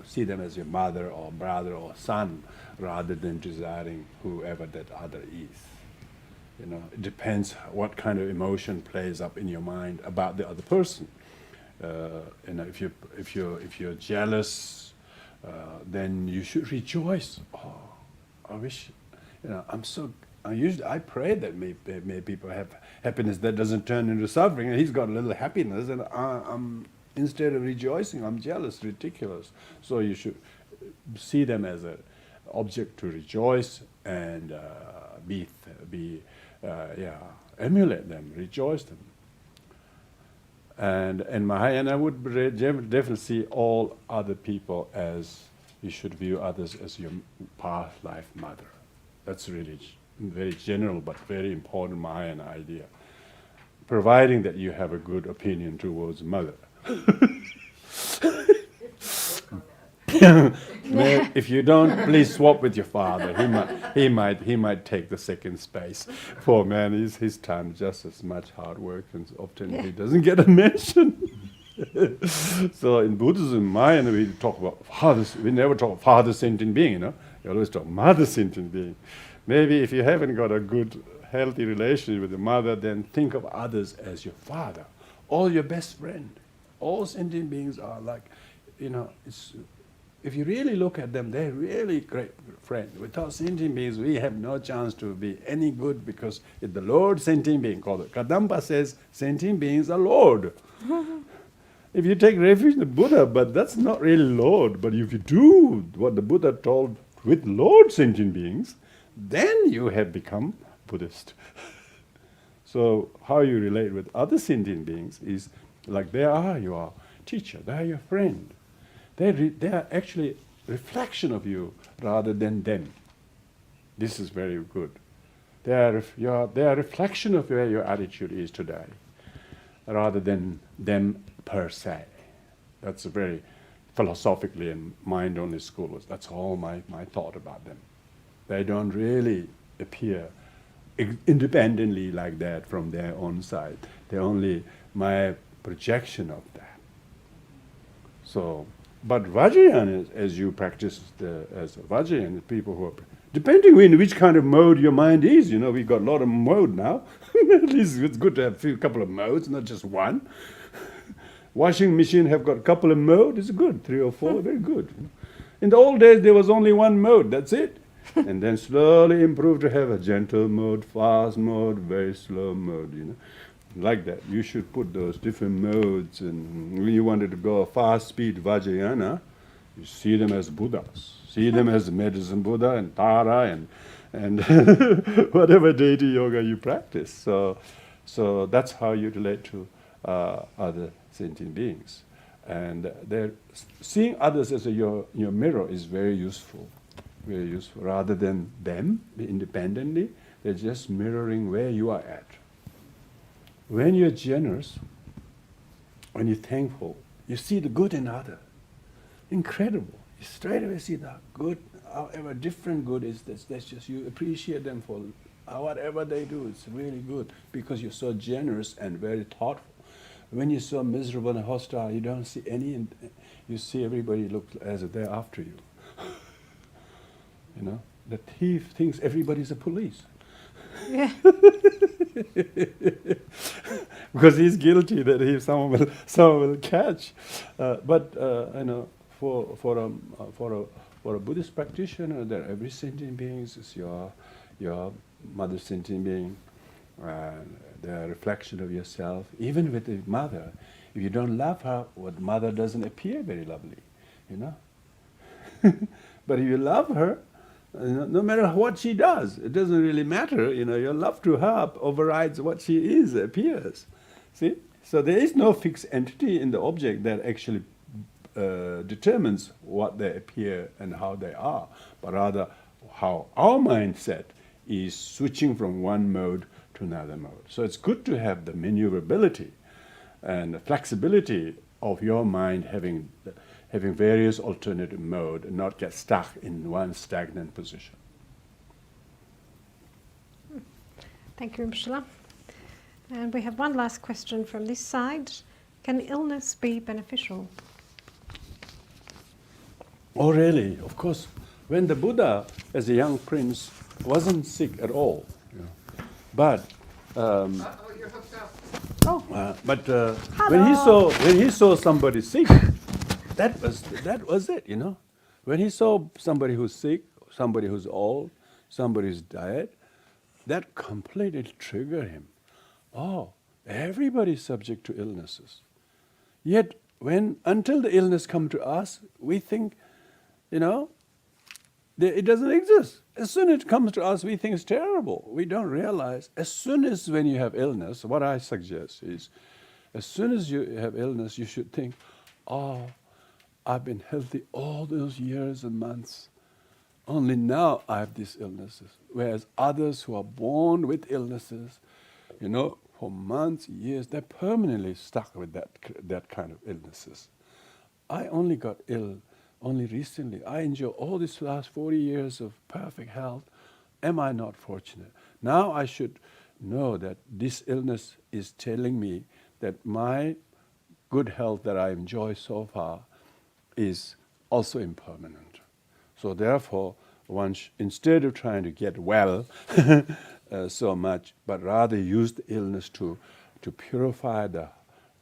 see them as your mother or brother or son, rather than desiring whoever that other is. It depends what kind of emotion plays up in your mind about the other person. If you're jealous, then you should rejoice. Oh, I wish, I'm so I pray that may people have happiness that doesn't turn into suffering, and he's got a little happiness, and I'm instead of rejoicing, I'm jealous, ridiculous. So you should see them as an object to rejoice and emulate them, rejoice them. And Mahayana would definitely see all other people as, you should view others as your past life mother. That's really very general but very important Mahayana idea. Providing that you have a good opinion towards mother. If you don't, please swap with your father. He might take the second space. Poor man, his time just as much hard work, and often he doesn't get a mention. So in Buddhism, Mahayana, we talk about fathers. We never talk father sentient being. We always talk mother sentient being. Maybe if you haven't got a good, healthy relationship with your mother, then think of others as your father, or your best friend. All sentient beings are like, if you really look at them, they're really great friends. Without sentient beings, we have no chance to be any good, because it's the Lord sentient being called it. Kadampa says sentient beings are Lord. If you take refuge in the Buddha, but that's not really Lord. But if you do what the Buddha told with Lord sentient beings, then you have become Buddhist. So how you relate with other sentient beings is like they are your teacher, they are your friend. They are actually reflection of you rather than them. This is very good. They are reflection of where your attitude is today, rather than them per se. That's a very philosophically and mind-only school. That's all my thought about them. They don't really appear independently like that from their own side. They're only my projection of that. So, but Vajrayana, as you practice as a Vajrayana, people who are, depending on which kind of mode your mind is, we've got a lot of mode now. At least it's good to have a couple of modes, not just one. Washing machine have got a couple of modes, it's good, 3 or 4, very good. In the old days, there was only one mode, that's it. And then slowly improved to have a gentle mode, fast mode, very slow mode, Like that. You should put those different modes, and when you wanted to go fast speed Vajrayana, you see them as Buddhas. See them as medicine Buddha and Tara and whatever deity yoga you practice. So that's how you relate to other sentient beings. And seeing others as your mirror is very useful. Very useful. Rather than them independently, they're just mirroring where you are at. When you're generous, when you're thankful, you see the good in others. Incredible. You straight away see the good, however different good is. That's just, you appreciate them for whatever they do. It's really good because you're so generous and very thoughtful. When you're so miserable and hostile, you don't see any, you see everybody look as if they're after you. The thief thinks everybody's a police. Yeah. Because he's guilty that someone will catch. But for a Buddhist practitioner, that every sentient being is your mother sentient being, the reflection of yourself. Even with the mother, if you don't love her, what mother doesn't appear very lovely, But if you love her, no matter what she does, it doesn't really matter. Your love to her overrides what she is, appears. See? So there is no fixed entity in the object that actually determines what they appear and how they are, but rather how our mindset is switching from one mode to another mode. So it's good to have the maneuverability and the flexibility of your mind having various alternative modes and not get stuck in one stagnant position. Thank you, Rinpoche. And we have one last question from this side. Can illness be beneficial? Oh, really? Of course. When the Buddha, as a young prince, wasn't sick at all, but you're hooked up. When he saw somebody sick, that was it, When he saw somebody who's sick, somebody who's old, somebody who's dead, that completely triggered him. Oh, everybody is subject to illnesses. Yet, until the illness come to us, we think, it doesn't exist. As soon as it comes to us, we think it's terrible. We don't realize, as soon as when you have illness, what I suggest is, as soon as you have illness, you should think, oh, I've been healthy all those years and months. Only now I have these illnesses. Whereas others who are born with illnesses, for months, years, they're permanently stuck with that kind of illnesses. I only got ill only recently. I enjoy all these last 40 years of perfect health. Am I not fortunate? Now I should know that this illness is telling me that my good health that I enjoy so far is also impermanent. So therefore, instead of trying to get well so much, but rather use the illness to purify the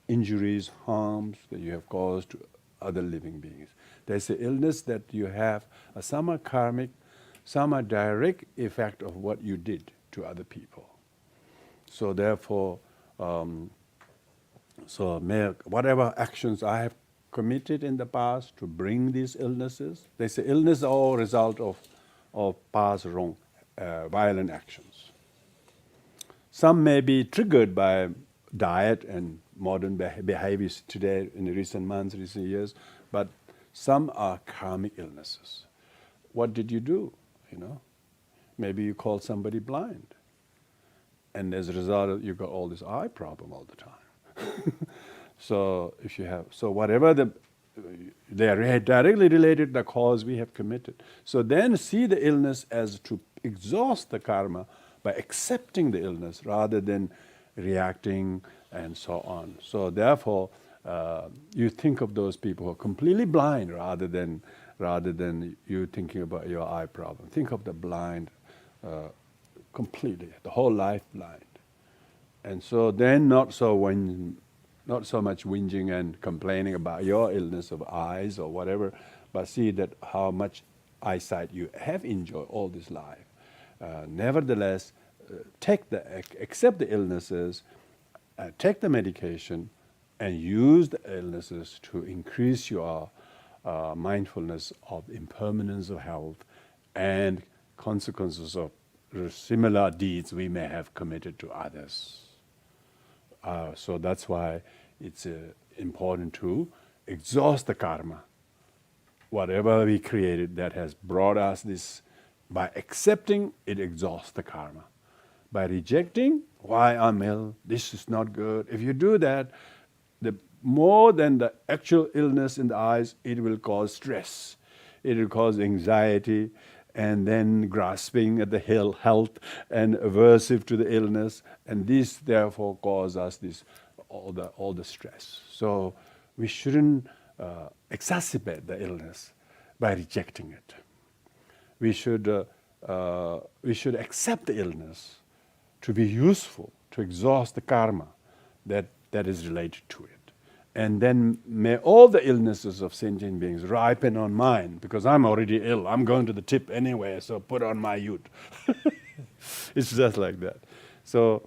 injuries, harms that you have caused to other living beings. There's an illness that you have, some are karmic, some are direct effect of what you did to other people. So therefore, whatever actions I have committed in the past to bring these illnesses, they say illness are all result of past wrong, violent actions. Some may be triggered by diet and modern behaviors today in the recent months, recent years, but some are karmic illnesses. What did you do? Maybe you called somebody blind, and as a result, you got all this eye problem all the time. So whatever they are directly related to the cause we have committed. So then see the illness as to exhaust the karma by accepting the illness rather than reacting and so on. So therefore, you think of those people who are completely blind rather than you thinking about your eye problem. Think of the blind completely, the whole life blind. And so then not so much whinging and complaining about your illness of eyes or whatever, but see that how much eyesight you have enjoyed all this life. Nevertheless, accept the illnesses, take the medication, and use the illnesses to increase your mindfulness of impermanence of health and consequences of similar deeds we may have committed to others. So that's why it's important to exhaust the karma. Whatever we created that has brought us this, by accepting, it exhausts the karma. By rejecting, why I'm ill, this is not good. If you do that, the more than the actual illness in the eyes, it will cause stress. It will cause anxiety, and then grasping at the health and aversive to the illness, and this therefore cause us all the stress. So we shouldn't exacerbate the illness by rejecting it. We should accept the illness to be useful, to exhaust the karma that is related to it. And then may all the illnesses of sentient beings ripen on mine, because I'm already ill. I'm going to the tip anyway, so put on my youth. It's just like that. So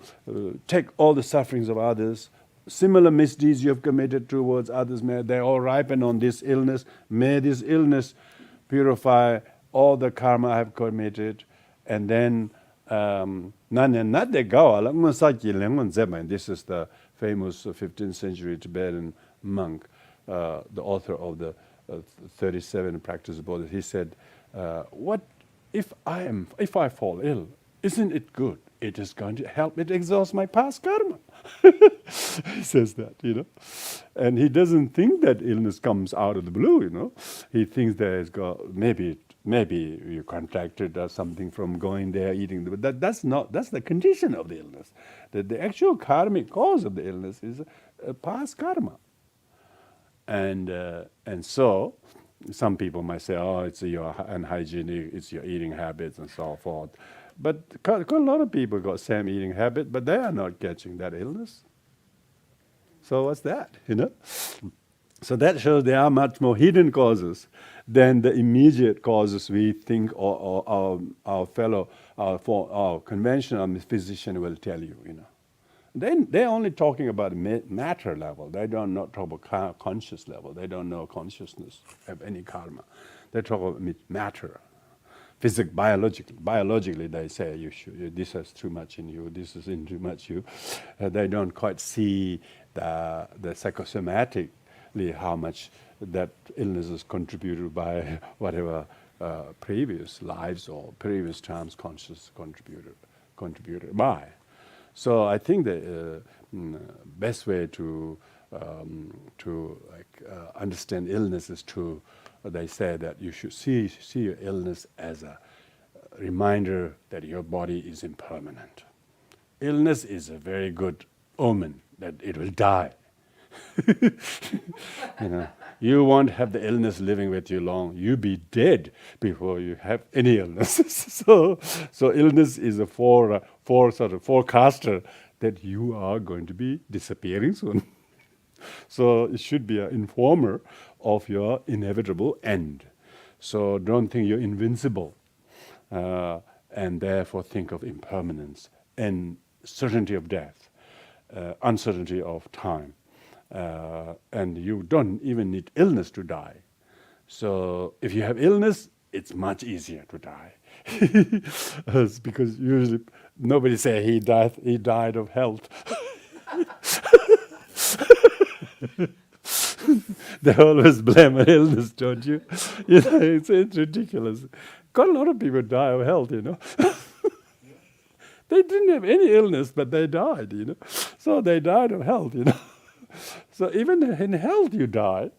take all the sufferings of others, similar misdeeds you have committed towards others, may they all ripen on this illness. May this illness purify all the karma I have committed, and then this is the famous 15th century Tibetan monk, the author of the 37 Practice of Bodhi. He said, "What if I fall ill? Isn't it good? It is going to help me to exhaust my past karma." He says that, and he doesn't think that illness comes out of the blue. He thinks that it's got maybe you contracted something from going there, eating. But that's the condition of the illness. The actual karmic cause of the illness is past karma. And so some people might say, oh, it's your unhygienic, it's your eating habits and so forth. But a lot of people got same eating habit, but they are not catching that illness. So what's that, So that shows there are much more hidden causes than the immediate causes we think, or our conventional physician will tell you. Then they're only talking about matter level. They don't not talk about conscious level. They don't know consciousness have any karma. They talk about matter, biologically. Biologically, they say this has too much in you. This is in too much you. They don't quite see the psychosomatically how much that illness is contributed by whatever previous lives or previous times conscious contributed by. So I think the best way to understand illness is to, they say that you should see your illness as a reminder that your body is impermanent. Illness is a very good omen that it will die. You won't have the illness living with you long. You'll be dead before you have any illness. So illness is a forecaster that you are going to be disappearing soon. So it should be an informer of your inevitable end. So don't think you're invincible, and therefore think of impermanence and certainty of death, uncertainty of time. And you don't even need illness to die. So if you have illness, it's much easier to die. Because usually nobody say he died of health. They always blame an illness, don't you? It's ridiculous. Got a lot of people die of health, They didn't have any illness, but they died, So they died of health, So even in health you die.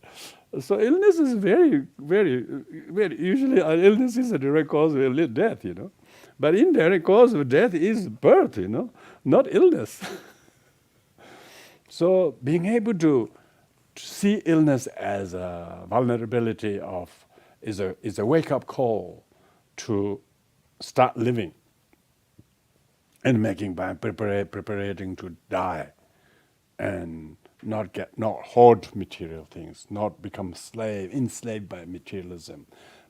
So illness is very, very, very, usually illness is a direct cause of death, But indirect cause of death is birth, not illness. So being able to see illness as a vulnerability is a wake-up call to start living and preparing to die, and not hoard material things, not become enslaved by materialism,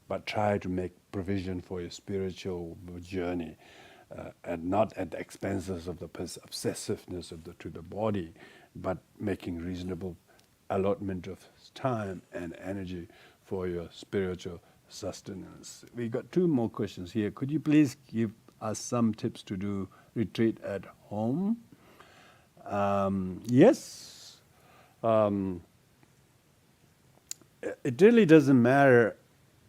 but try to make provision for your spiritual journey, and not at the expenses of the obsessiveness to the body, but making reasonable allotment of time and energy for your spiritual sustenance. We got 2 more questions here. Could you please give us some tips to do retreat at home? Yes. It really doesn't matter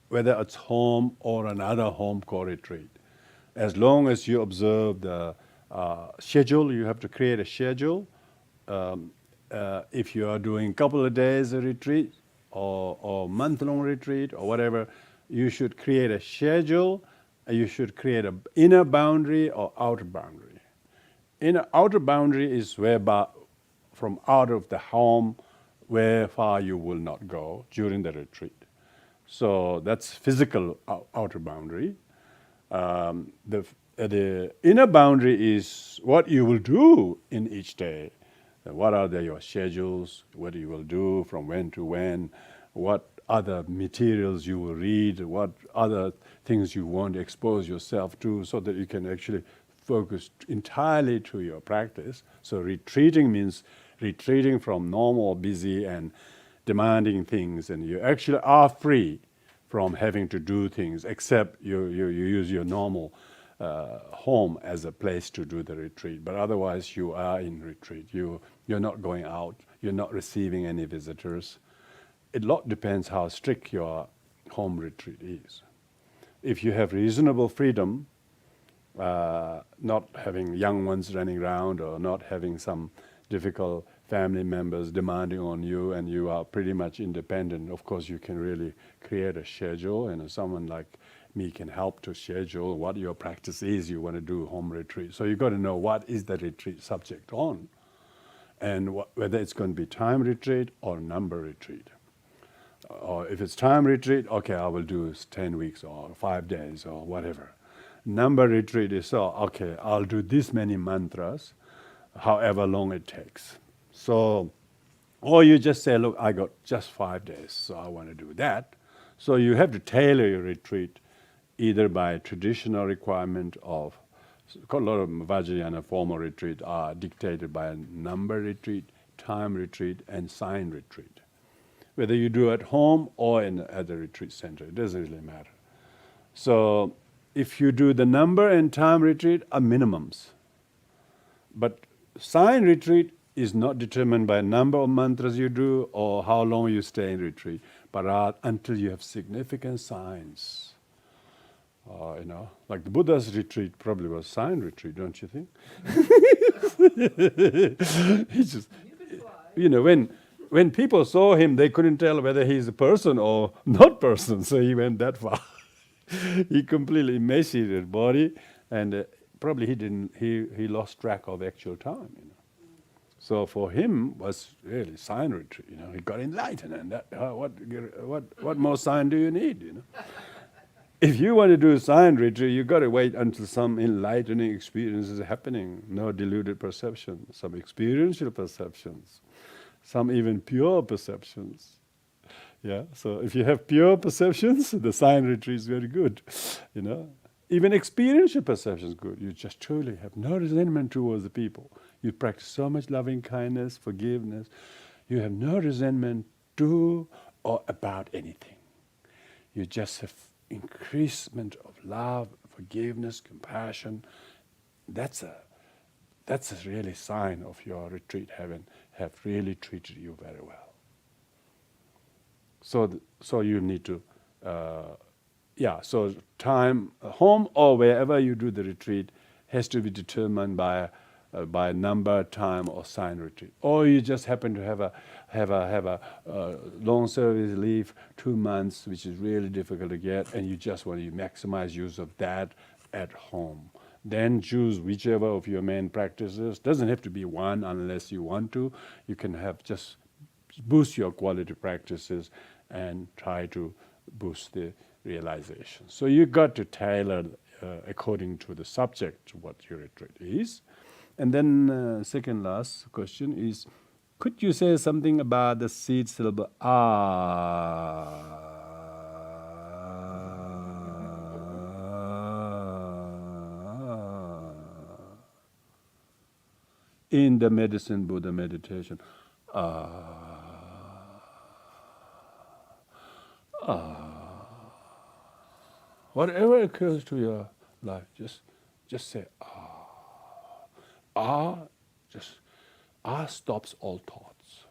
whether it's home or another home core retreat. As long as you observe the schedule, you have to create a schedule. If you are doing a couple of days a retreat or month-long retreat or whatever, you should create a schedule. You should create an inner boundary or outer boundary. Outer boundary is whereby from out of the home where far you will not go during the retreat. So that's physical outer boundary. The inner boundary is what you will do in each day. What are your schedules, what you will do from when to when, what other materials you will read, what other things you want to expose yourself to, so that you can actually focus entirely to your practice. So retreating means retreating from normal, busy and demanding things, and you actually are free from having to do things, except you use your normal home as a place to do the retreat. But otherwise you are in retreat. You're not going out, you're not receiving any visitors. It depends how strict your home retreat is. If you have reasonable freedom, not having young ones running around or not having some difficult family members demanding on you, and you are pretty much independent, of course you can really create a schedule, and someone like me can help to schedule what your practice is you want to do home retreat. So you've got to know what is the retreat subject on, and whether it's going to be time retreat or number retreat. Or if it's time retreat, okay, I will do 10 weeks or 5 days or whatever. Number retreat is, okay, I'll do this many mantras, however long it takes. So Or you just say, look, I got just 5 days, so I want to do that. So you have to tailor your retreat either by traditional requirement of, a lot of Vajrayana formal retreat are dictated by a number retreat, time retreat, and sign retreat. Whether you do at home or at the retreat center, it doesn't really matter. So if you do the number and time retreat are minimums. But sign retreat is not determined by number of mantras you do or how long you stay in retreat, but until you have significant signs. Like the Buddha's retreat probably was sign retreat, don't you think? He just, when people saw him, they couldn't tell whether he's a person or not person, so he went that far. He completely emaciated body, and probably he lost track of actual time. So for him was really sign retreat. He got enlightened, and that what more sign do you need? If you want to do sign retreat, you got to wait until some enlightening experience is happening. No deluded perception, some experiential perceptions, some even pure perceptions. Yeah. So if you have pure perceptions, the sign retreat is very good. Even experiential perception is good. You just truly have no resentment towards the people. You practice so much loving kindness, forgiveness. You have no resentment to or about anything. You just have increasement of love, forgiveness, compassion. That's a really sign of your retreat have really treated you very well. So you need to, so time, home or wherever you do the retreat has to be determined by number, time, or sign retreat. Or you just happen to have a long service leave 2 months, which is really difficult to get, and you just want to maximize use of that at home. Then choose whichever of your main practices. Doesn't have to be one unless you want to. You can have just boost your quality practices and try to boost the realization. So you got to tailor according to the subject what your retreat is. And then second last question is, could you say something about the seed syllable in the medicine Buddha meditation? Whatever occurs to your life, just say stops all thoughts.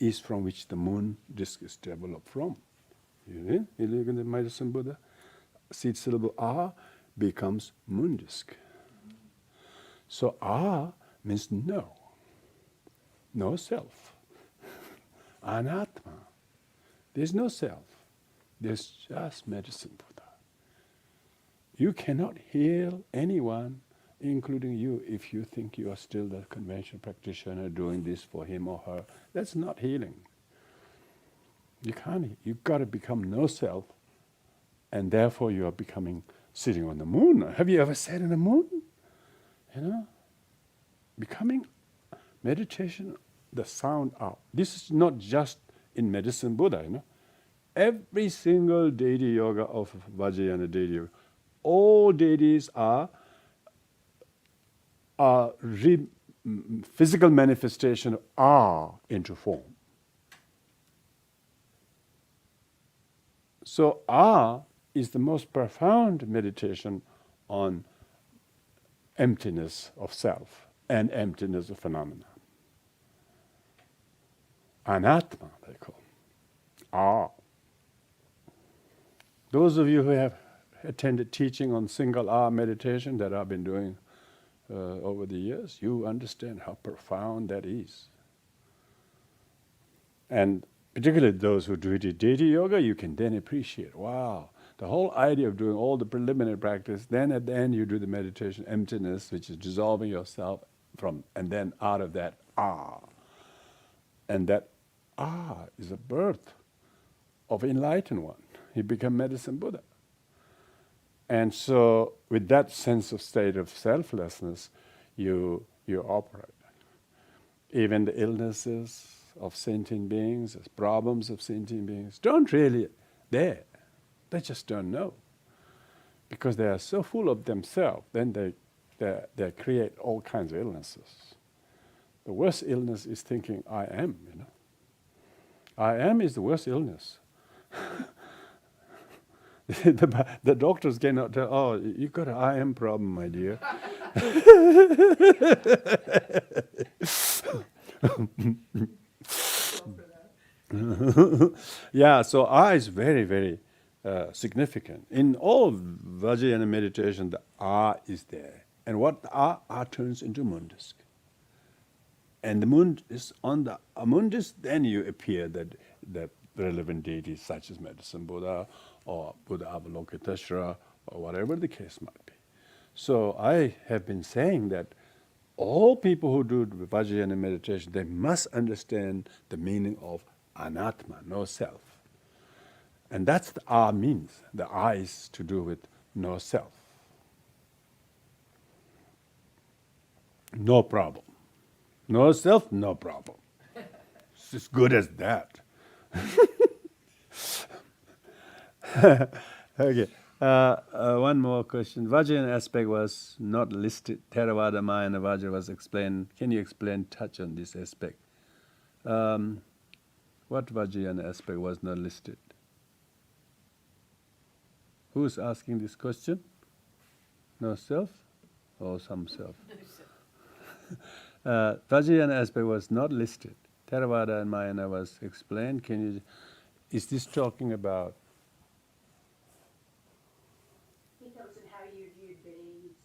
Is from which the moon disk is developed from. You look at the medicine Buddha, seed syllable becomes moon disk. So means no self. Anatma. There's no self. There's just medicine Buddha. You cannot heal anyone, including you, if you think you are still the conventional practitioner doing this for him or her. That's not healing. You can't. You've got to become no self, and therefore you are becoming sitting on the moon. Have you ever sat on the moon? Becoming meditation, the sound out. This is not just in medicine Buddha. Every single deity yoga of Vajrayana deity yoga, all deities are physical manifestation of into form. So is the most profound meditation on emptiness of self and emptiness of phenomena. Anatma, they call. Those of you who have attended teaching on single meditation that I've been doing over the years, you understand how profound that is. And particularly those who do deity yoga, you can then appreciate, wow, the whole idea of doing all the preliminary practice, then at the end you do the meditation, emptiness, which is dissolving yourself from, and then out of that, And that is a birth of enlightened one. He became medicine Buddha. And so with that sense of state of selflessness, you operate. even the illnesses of sentient beings, the problems of sentient beings, don't really there. They just don't know. Because they are so full of themselves, then they create all kinds of illnesses. The worst illness is thinking, I am, I am is the worst illness. The doctors cannot tell, oh, you've got an I am problem, my dear. Yeah, so I is very, very significant. In all Vajrayana meditation, the I is there. And what the I turns into mundus. And the mund is on the mundus, then you appear that the relevant deities such as Medicine Buddha or Buddha Avalokiteshvara or whatever the case might be. So I have been saying that all people who do Vajrayana meditation, they must understand the meaning of anatma, no self. And that's the A means. The I is to do with no self. No problem. No self, no problem. It's as good as that. Okay. One more question. Vajrayana aspect was not listed. Theravada, Mahayana, Vajra was explained. Can you touch on this aspect? What Vajrayana aspect was not listed? Who's asking this question? No self or some self? Vajrayana aspect was not listed. Theravada and Mahayana was explained. Is this talking about? He tells it how you view beings.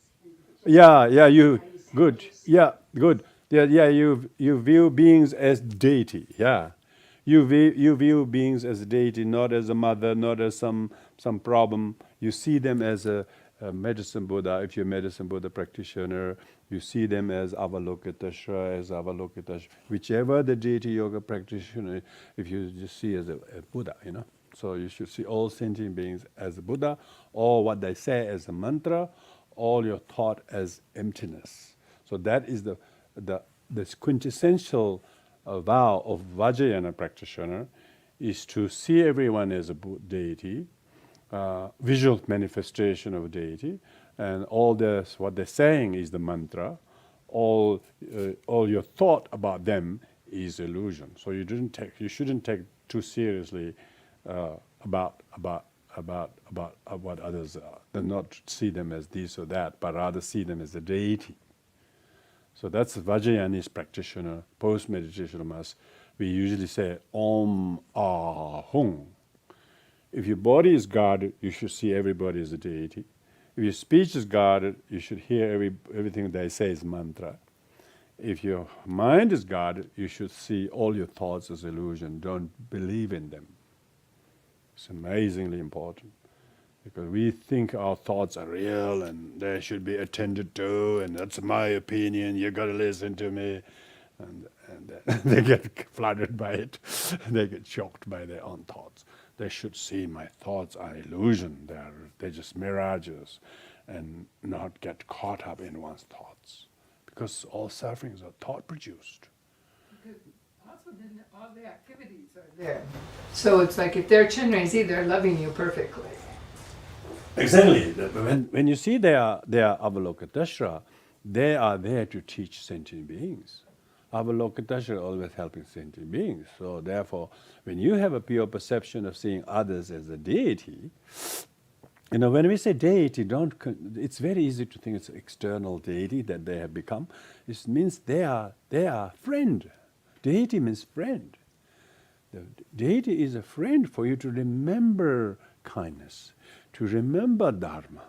Yeah, you good. Yeah, good. Yeah, you view beings as deity. Yeah, you view beings as deity, not as a mother, not as some problem. You see them as a medicine Buddha. If you're a medicine Buddha practitioner, you see them as Avalokiteshvara, whichever the deity yoga practitioner. If you just see as a Buddha, So you should see all sentient beings as a Buddha, or what they say as a mantra, all your thought as emptiness. So that is the quintessential vow of Vajrayana practitioner, is to see everyone as a deity, visual manifestation of deity, and all this what they're saying is the mantra. All your thought about them is illusion. So you shouldn't take too seriously about what others are. And not see them as this or that, but rather see them as a deity. So that's Vajrayani's practitioner, post-meditation mass. We usually say Om Ahung. If your body is guarded, you should see everybody as a deity. If your speech is guarded, you should hear everything they say is mantra. If your mind is guarded, you should see all your thoughts as illusion. Don't believe in them. It's amazingly important. Because we think our thoughts are real and they should be attended to, and that's my opinion, you got to listen to me. And they get flooded by it. They get shocked by their own thoughts. They should see my thoughts are illusion. They're just mirages, and not get caught up in one's thoughts. Because all sufferings are thought produced. Because also then all the activities are there. So it's like if they're Chenrezig, they're loving you perfectly. Exactly. When you see they are Avalokiteshvara, they are there to teach sentient beings. Avalokiteshvara always helping sentient beings. So therefore, when you have a pure perception of seeing others as a deity, when we say deity, it's very easy to think it's an external deity that they have become. It means they are friend. Deity means friend. The deity is a friend for you to remember kindness, to remember Dharma.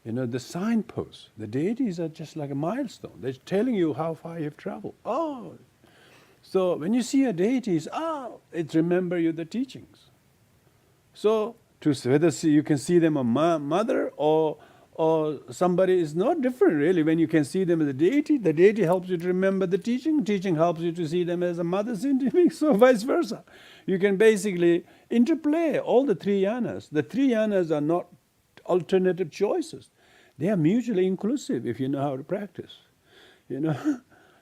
The signposts. The deities are just like a milestone. They're telling you how far you've traveled. Oh, so when you see a deity, it remember you the teachings. So whether you can see them a mother or somebody is not different really. When you can see them as a deity, the deity helps you to remember the teaching. Teaching helps you to see them as a mother sentient, so vice versa. You can basically interplay all the three yanas. The three yanas are not alternative choices. They are mutually inclusive if you know how to practice.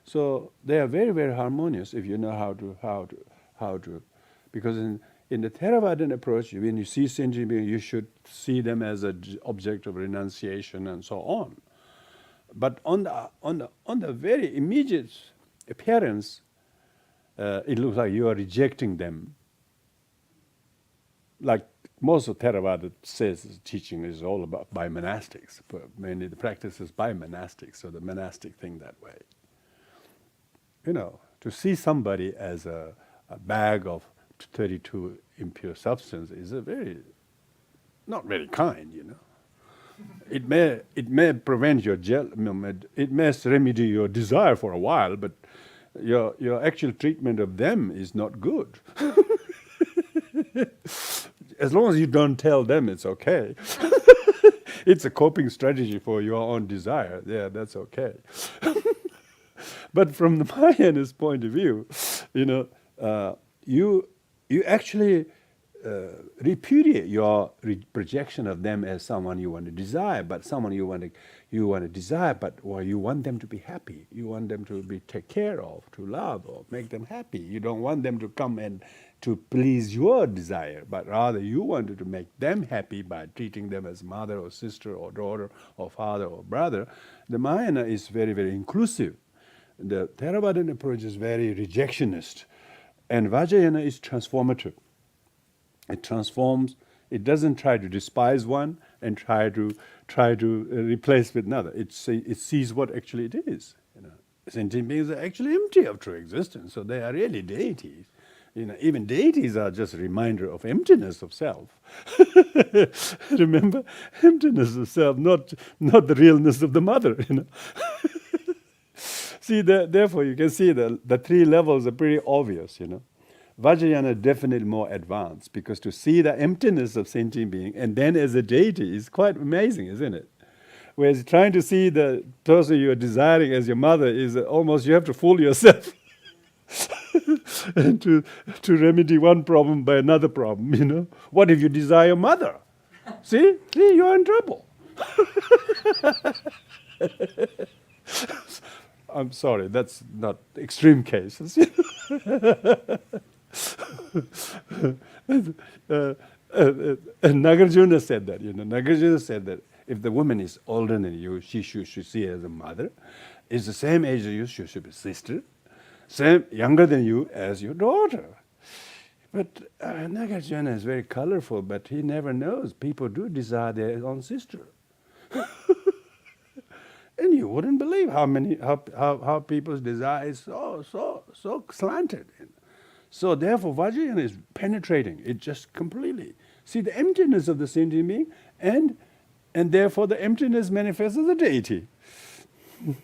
So they are very, very harmonious if you know how to, because in the Theravadan approach, when you see sentient beings, you should see them as an object of renunciation and so on. But on the very immediate appearance, it looks like you are rejecting them. Like most of Theravada says, teaching is all about by monastics. Mainly the practice is by monastics, so the monastic thing that way. You know, to see somebody as a bag of 32 impure substance is a very, not very kind, you know. It may prevent your it may remedy your desire for a while, but your actual treatment of them is not good. As long as you don't tell them, it's okay. It's a coping strategy for your own desire. Yeah, that's okay. But from the Mahayanist point of view, you know, you actually repudiate your projection of them as someone you want to desire, but someone you want to desire, but you want them to be happy. You want them to be take care of, to love, or make them happy. You don't want them to come and to please your desire, but rather you wanted to make them happy by treating them as mother or sister or daughter or father or brother. The Mahayana is very, very inclusive. The Theravadan approach is very rejectionist, and Vajrayana is transformative. It transforms. It doesn't try to despise one and try to replace with another. It sees what actually it is. You know, sentient beings are actually empty of true existence, so they are really deities. You know, even deities are just a reminder of emptiness of self. Remember, emptiness of self, not the realness of the mother. You know. See, therefore, you can see the three levels are pretty obvious. You know. Vajrayana definitely more advanced, because to see the emptiness of sentient being and then as a deity is quite amazing, isn't it? Whereas trying to see the person you are desiring as your mother is almost you have to fool yourself and to remedy one problem by another problem. You know, what if you desire your mother? See, you are in trouble. I'm sorry, that's not extreme cases. Nagarjuna said that, you know. Nagarjuna said that if the woman is older than you, she should see her as a mother. Is the same age as you, she should be sister. Same younger than you as your daughter. But Nagarjuna is very colorful, but he never knows people do desire their own sister. And you wouldn't believe how people's desire is so slanted. So therefore, Vajrayana is penetrating. It just completely see the emptiness of the sentient being, and therefore the emptiness manifests as a deity,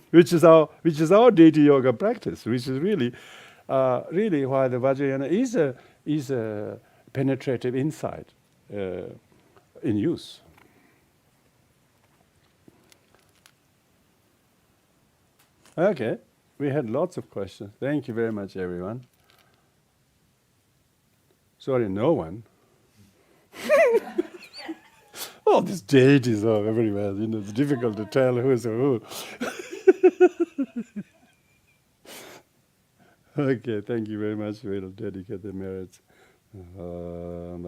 which is our deity yoga practice, which is really why the Vajrayana is a penetrative insight in use. Okay, we had lots of questions. Thank you very much, everyone. Sorry, no one. All these deities are everywhere. You know, it's difficult to tell who is who. Okay, thank you very much. We'll dedicate the merits. From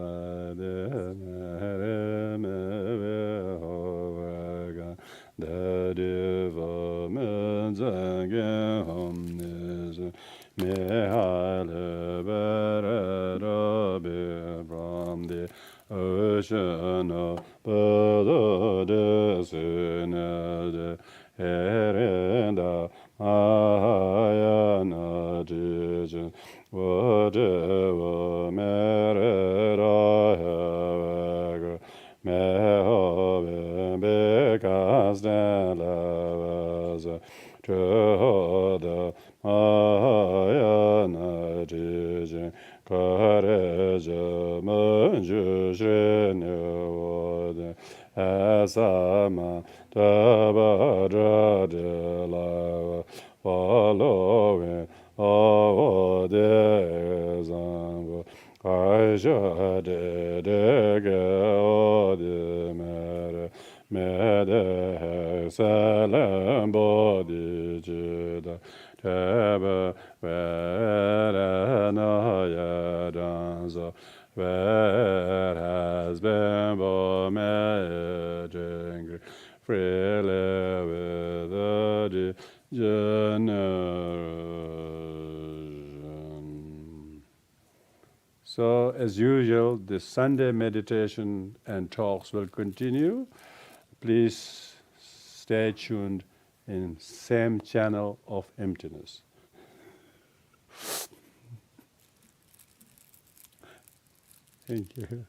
the ocean of Buddha, Herenda Mahayana Jijin, whatever Merera Mehobe Bekas Delavas, Choda Mahayana Jijin, Kareja Manjushrenyawad, Asama Tabadra de Lava, following all the Zambo, Kaja de Geo de Mere, Mede Salam Bodhi Jida Teba Veranaya Danza where has been born jingri freely with the generation. So, as usual, this Sunday meditation and talks will continue. Please stay tuned in same channel of emptiness. Thank you.